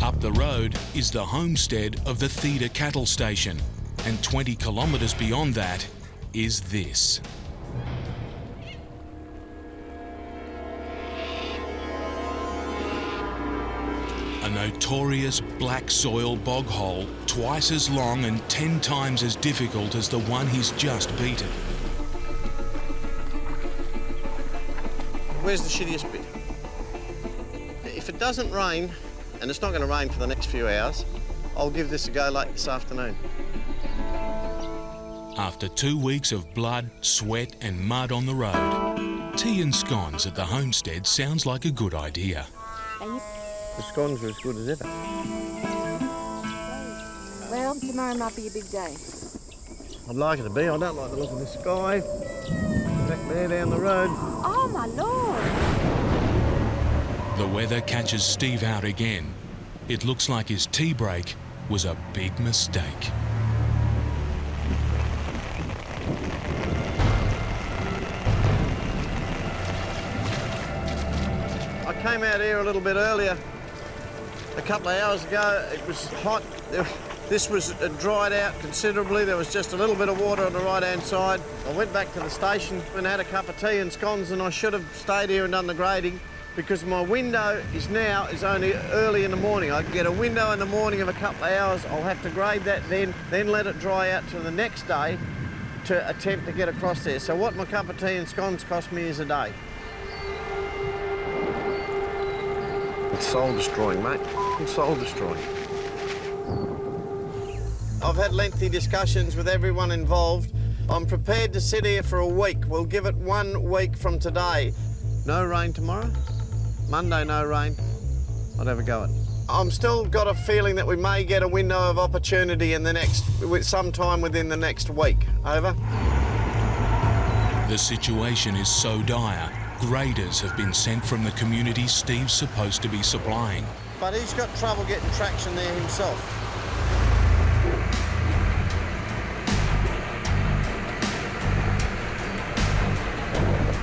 Up the road is the homestead of the Theda cattle station, and 20 kilometres beyond that is this. A notorious black soil bog hole, twice as long and 10 times as difficult as the one he's just beaten. Where's the shittiest bit? If it doesn't rain, and it's not going to rain for the next few hours, I'll give this a go late this afternoon. After 2 weeks of blood, sweat and mud on the road, tea and scones at the homestead sounds like a good idea. The scones are as good as ever. Well, tomorrow might be a big day. I'd like it to be. I don't like the look of the sky. Back there down the road. Oh, my Lord! The weather catches Steve out again. It looks like his tea break was a big mistake. I came out here a little bit earlier, a couple of hours ago. It was hot. This was dried out considerably. There was just a little bit of water on the right-hand side. I went back to the station and had a cup of tea and scones, and I should have stayed here and done the grading, because my window is only early in the morning. I can get a window in the morning of a couple of hours. I'll have to grade that then let it dry out to the next day to attempt to get across there. So what my cup of tea and scones cost me is a day. It's soul-destroying, mate. It's soul-destroying. I've had lengthy discussions with everyone involved. I'm prepared to sit here for a week. We'll give it 1 week from today. No rain tomorrow. Monday, no rain. I'd have a go at it. I'm still got a feeling that we may get a window of opportunity in sometime within the next week. Over. The situation is so dire, graders have been sent from the community Steve's supposed to be supplying. But he's got trouble getting traction there himself.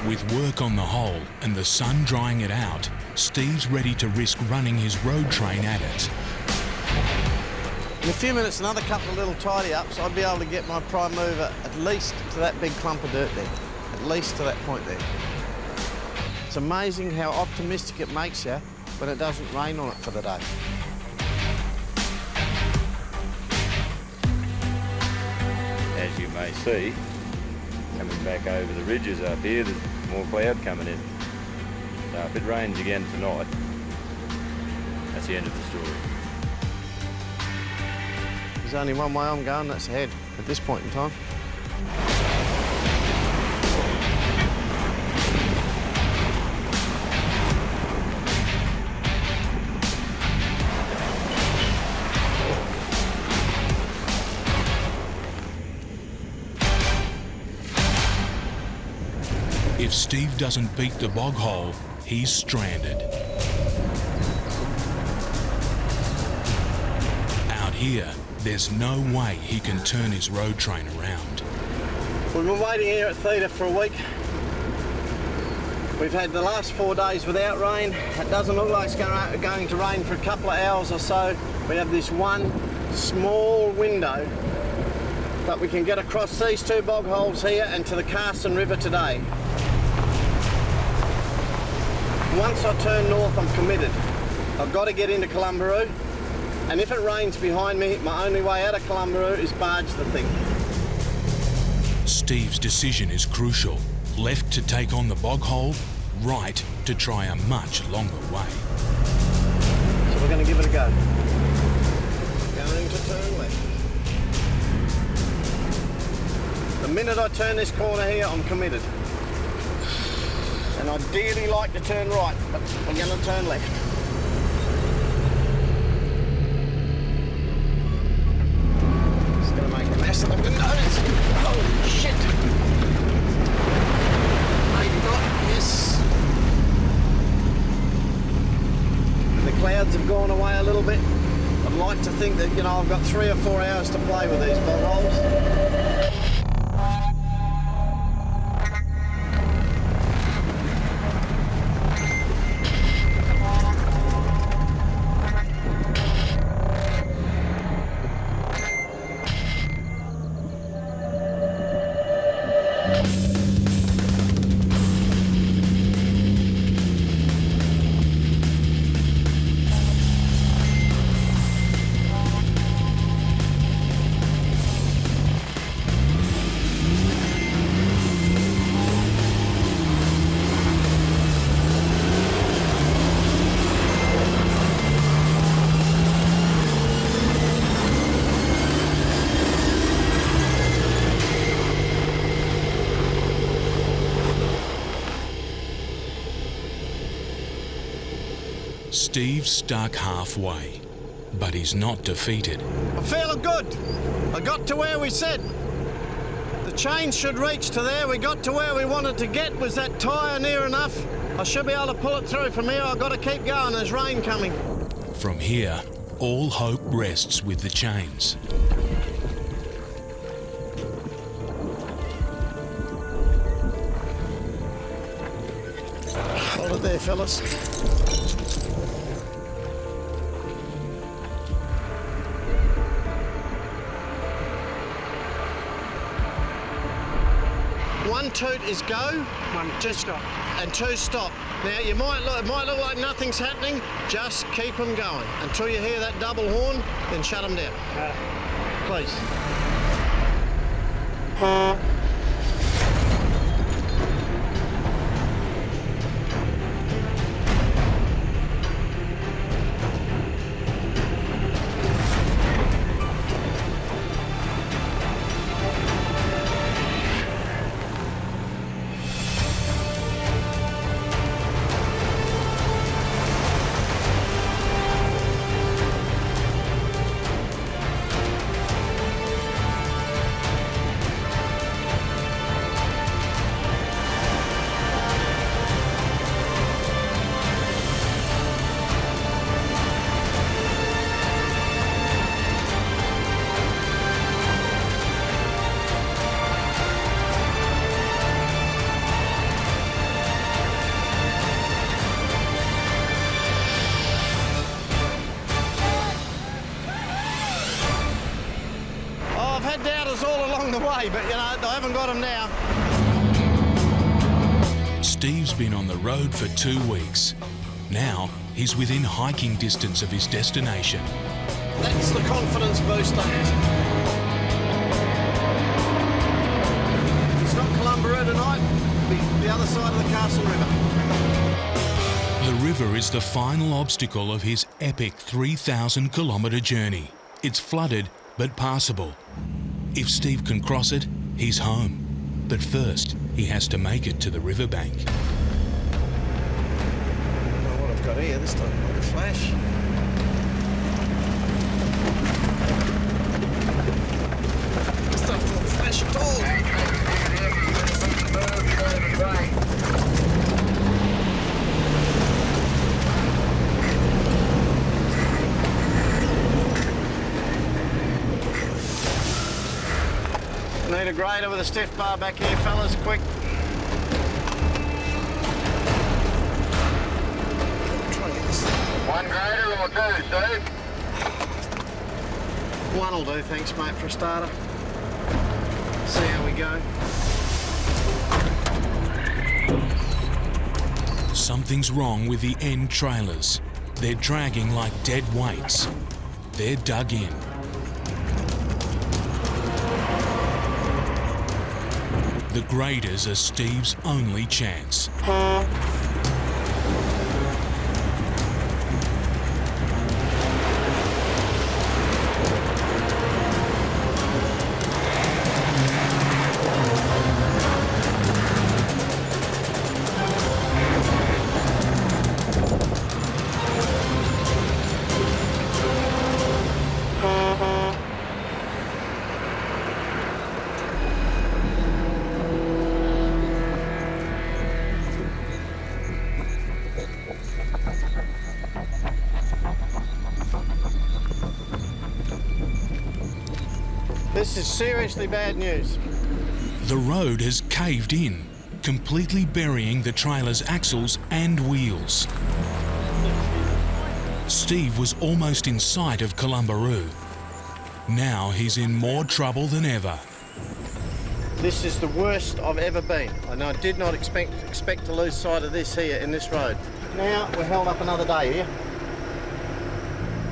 With work on the hole and the sun drying it out, Steve's ready to risk running his road train at it. In a few minutes, another couple of little tidy-ups, I'd be able to get my prime mover at least to that big clump of dirt there. At least to that point there. It's amazing how optimistic it makes you when it doesn't rain on it for the day. As you may see, coming back over the ridges up here, there's more cloud coming in. So if it rains again tonight, that's the end of the story. There's only one way I'm going, that's ahead at this point in time. If Steve doesn't beat the bog hole, he's stranded. Out here, there's no way he can turn his road train around. We've been waiting here at Theta for a week. We've had the last 4 days without rain. It doesn't look like it's going to rain for a couple of hours or so. We have this one small window that we can get across these 2 bog holes here and to the Carson River today. Once I turn north, I'm committed. I've got to get into Columbaroo, and if it rains behind me, my only way out of Columbaroo is barge the thing. Steve's decision is crucial. Left to take on the bog hole, right to try a much longer way. So we're going to give it a go. Going to turn left. The minute I turn this corner here, I'm committed. And I'd dearly like to turn right, but we're going to turn left. It's going to make a mess of the windows. Holy shit! Maybe not, yes. The clouds have gone away a little bit. I'd like to think that, you know, I've got 3 or 4 hours to play with these bog holes. Steve's stuck halfway, but he's not defeated. I'm feeling good. I got to where we said. The chain should reach to there. We got to where we wanted to get. Was that tyre near enough? I should be able to pull it through. From here, I've got to keep going. There's rain coming. From here, all hope rests with the chains. Hold it there, fellas. One toot is go. 1, 2 stop. And 2 stop. Now, it might look like nothing's happening. Just keep them going. Until you hear that double horn, then shut them down. Please. All along the way, but you know, I haven't got them now. Steve's been on the road for 2 weeks. Now he's within hiking distance of his destination. That's the confidence booster. If it's not Columbaroo tonight, it'll be the other side of the Castle River. The river is the final obstacle of his epic 3,000-kilometre journey. It's flooded but passable. If Steve can cross it, he's home. But first, he has to make it to the riverbank. I don't know what I've got here this time. Like a flash. Stuff don't flash at all. Need a grader with a stiff bar back here, fellas, quick. One grader or two, Steve? One'll do, thanks, mate, for a starter. See how we go. Something's wrong with the end trailers. They're dragging like dead weights. They're dug in. The graders are Steve's only chance. This is seriously bad news. The road has caved in, completely burying the trailer's axles and wheels. Steve was almost in sight of Columbaroo. Now he's in more trouble than ever. This is the worst I've ever been, and I did not expect to lose sight of this here in this road. Now we're held up another day here.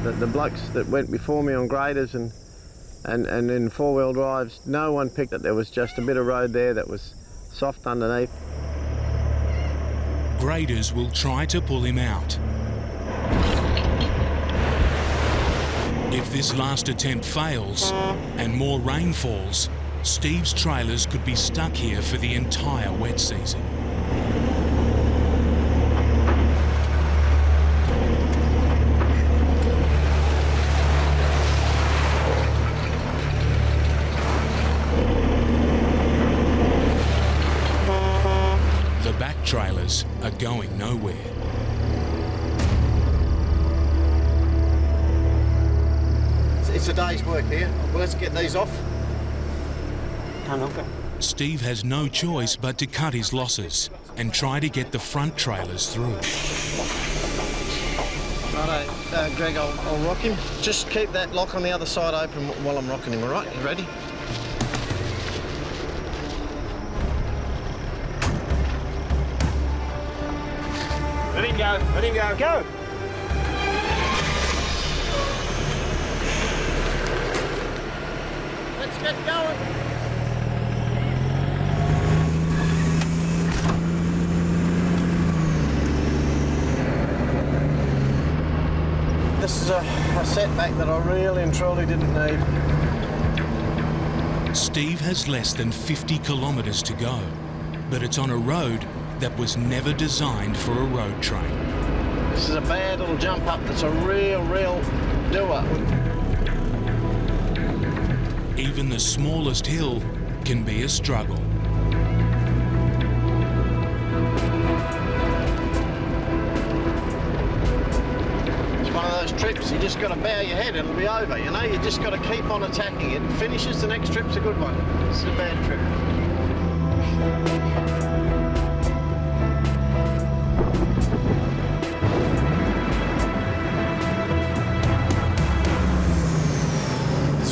The blokes that went before me on graders and in four-wheel drives, no one picked it. There was just a bit of road there that was soft underneath. Graders will try to pull him out. If this last attempt fails and more rain falls, Steve's trailers could be stuck here for the entire wet season. The back trailers are going nowhere. It's a day's work here. Well, let's get these off. Steve has no choice but to cut his losses and try to get the front trailers through. Righto, Greg, I'll rock him. Just keep that lock on the other side open while I'm rocking him, all right? You ready? Let him go, let him go. Go! Let's get going. This is a setback that I really and truly didn't need. Steve has less than 50 kilometres to go, but it's on a road that was never designed for a road train. This is a bad little jump up that's a real doer. Even the smallest hill can be a struggle. It's one of those trips, you just got to bow your head, it'll be over, you know? You just got to keep on attacking it. Finishes, the next trip's a good one. This is a bad trip.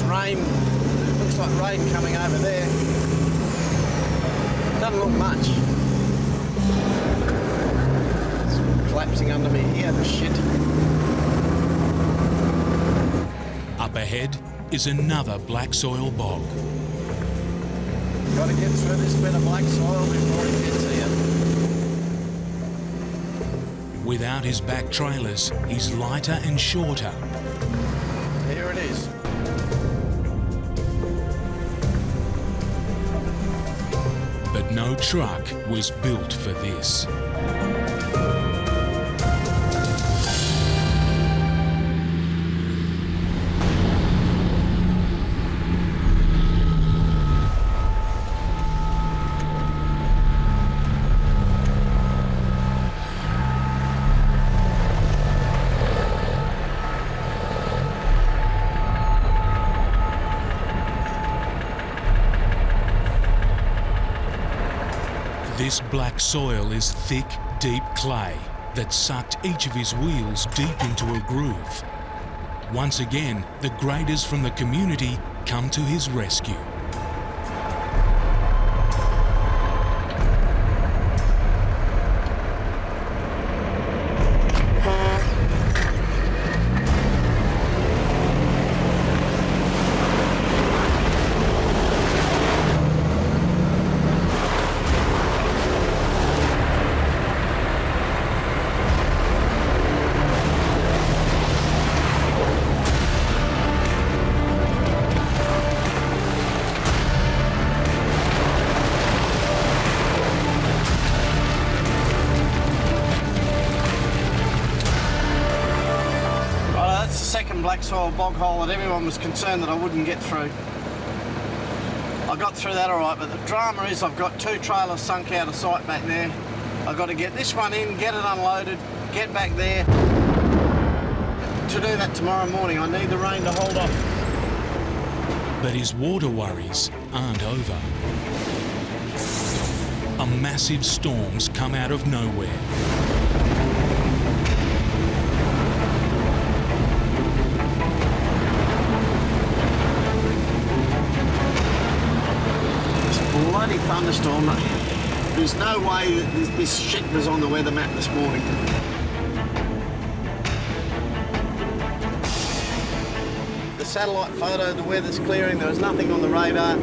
Rain, it looks like rain coming over there. Doesn't look much. It's collapsing under me here, the shit. Up ahead is another black soil bog. Got to get through this bit of black soil before he gets here. Without his back trailers, he's lighter and shorter. Here it is. But no truck was built for this. This black soil is thick, deep clay that sucked each of his wheels deep into a groove. Once again, the graders from the community come to his rescue. Black soil bog hole that everyone was concerned that I wouldn't get through. I got through that all right, but the drama is I've got 2 trailers sunk out of sight back there. I've got to get this one in, get it unloaded, get back there. To do that tomorrow morning, I need the rain to hold off. But his water worries aren't over. A massive storm's come out of nowhere. Bloody thunderstorm. There's no way that this shit was on the weather map this morning. The satellite photo, the weather's clearing, there was nothing on the radar.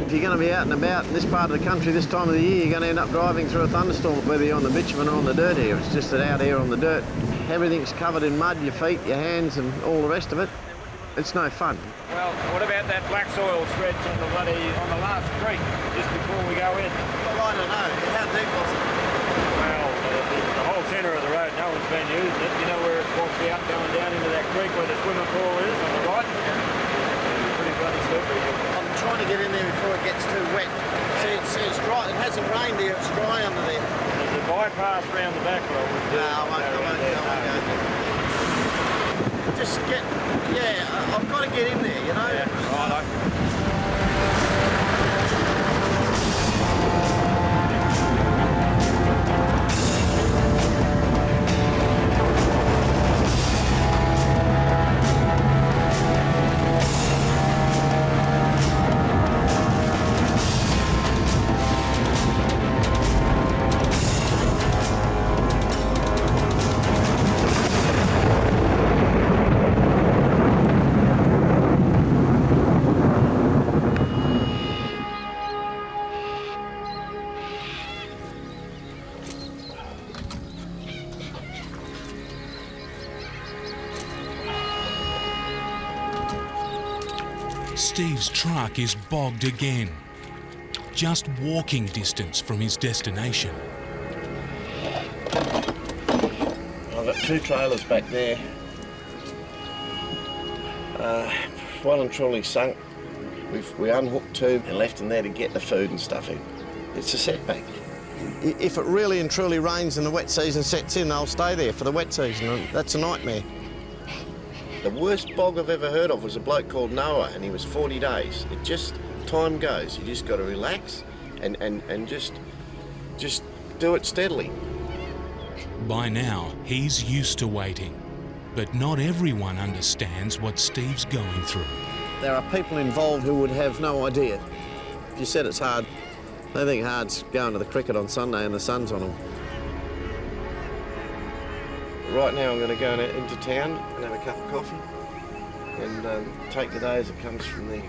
If you're going to be out and about in this part of the country this time of the year, you're going to end up driving through a thunderstorm, whether you're on the bitumen or on the dirt here. It's just that out here on the dirt, everything's covered in mud, your feet, your hands and all the rest of it. It's no fun. Well, what about that black soil stretch on the last creek, just before we go in? Well, I don't know. How deep was it? Well, the whole centre of the road, no one's been using it. You know where it walks out going down into that creek where the swimming pool is on the right? It's pretty bloody slippery. I'm trying to get in there before it gets too wet. See, it's dry. It hasn't rained here. It's dry under there. There's a bypass round the back road. No, I won't. Just get, yeah, I've got to get in there, you know? Yeah, right. Steve's truck is bogged again, just walking distance from his destination. I've got 2 trailers back there. Well and truly sunk. We unhooked 2 and left them there to get the food and stuff in. It's a setback. If it really and truly rains and the wet season sets in, they'll stay there for the wet season, and that's a nightmare. The worst bog I've ever heard of was a bloke called Noah, and he was 40 days. It just, time goes. You just got to relax and just do it steadily. By now, he's used to waiting, but not everyone understands what Steve's going through. There are people involved who would have no idea If you said it's hard, they think hard's going to the cricket on Sunday and the sun's on them. Right now I'm going to go into town and have a cup of coffee and take the day as it comes from there.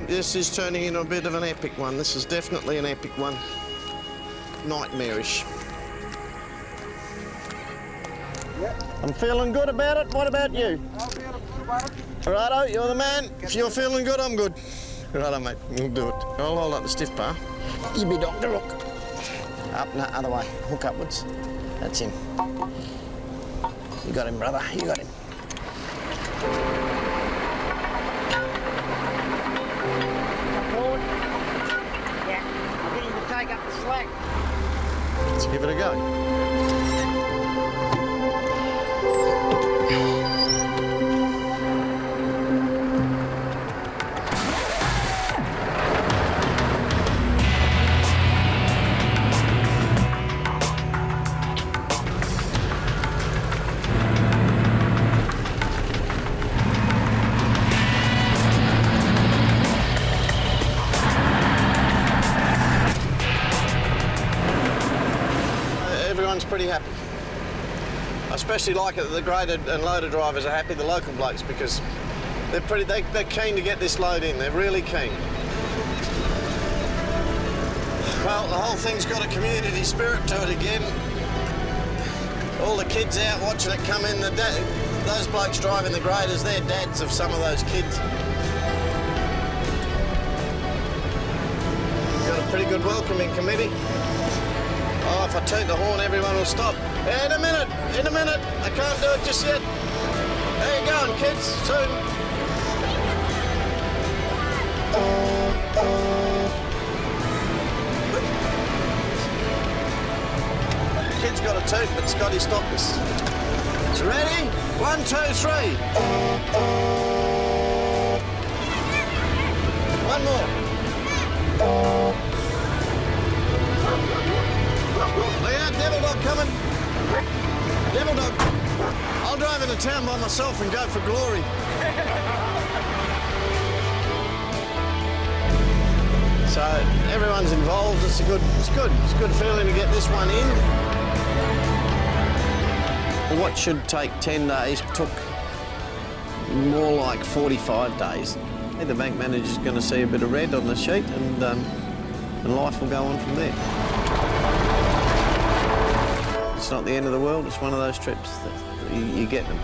This is turning into a bit of an epic one. This is definitely an epic one. Nightmarish. Yep. I'm feeling good about it. What about you? I'm feeling good about it. Righto, you're the man. If you're feeling good, I'm good. Righto, mate, we'll do it. I'll hold up the stiff bar. You be doctor, look. Up, no, other way. Hook upwards. That's him. You got him, brother. You got him. Forward. Yeah. I think you can take up the slack. Let's give it a go. Everyone's pretty happy. I especially like it that the grader and loader drivers are happy, the local blokes, because they're keen to get this load in. They're really keen. Well, the whole thing's got a community spirit to it again. All the kids out watching it come in. Those blokes driving the graders, they're dads of some of those kids. We've got a pretty good welcoming committee. Oh, if I toot the horn, everyone will stop. In a minute, I can't do it just yet. How you going, kids? Soon. The kid's got a toot, but Scotty stopped us. So ready? 1, 2, 3. One more. Look out, Devil Dog coming. Devil Dog. I'll drive into town by myself and go for glory. So everyone's involved. It's good. It's a good feeling to get this one in. What should take 10 days took more like 45 days. The bank manager's going to see a bit of red on the sheet, and life will go on from there. It's not the end of the world. It's one of those trips that you get them.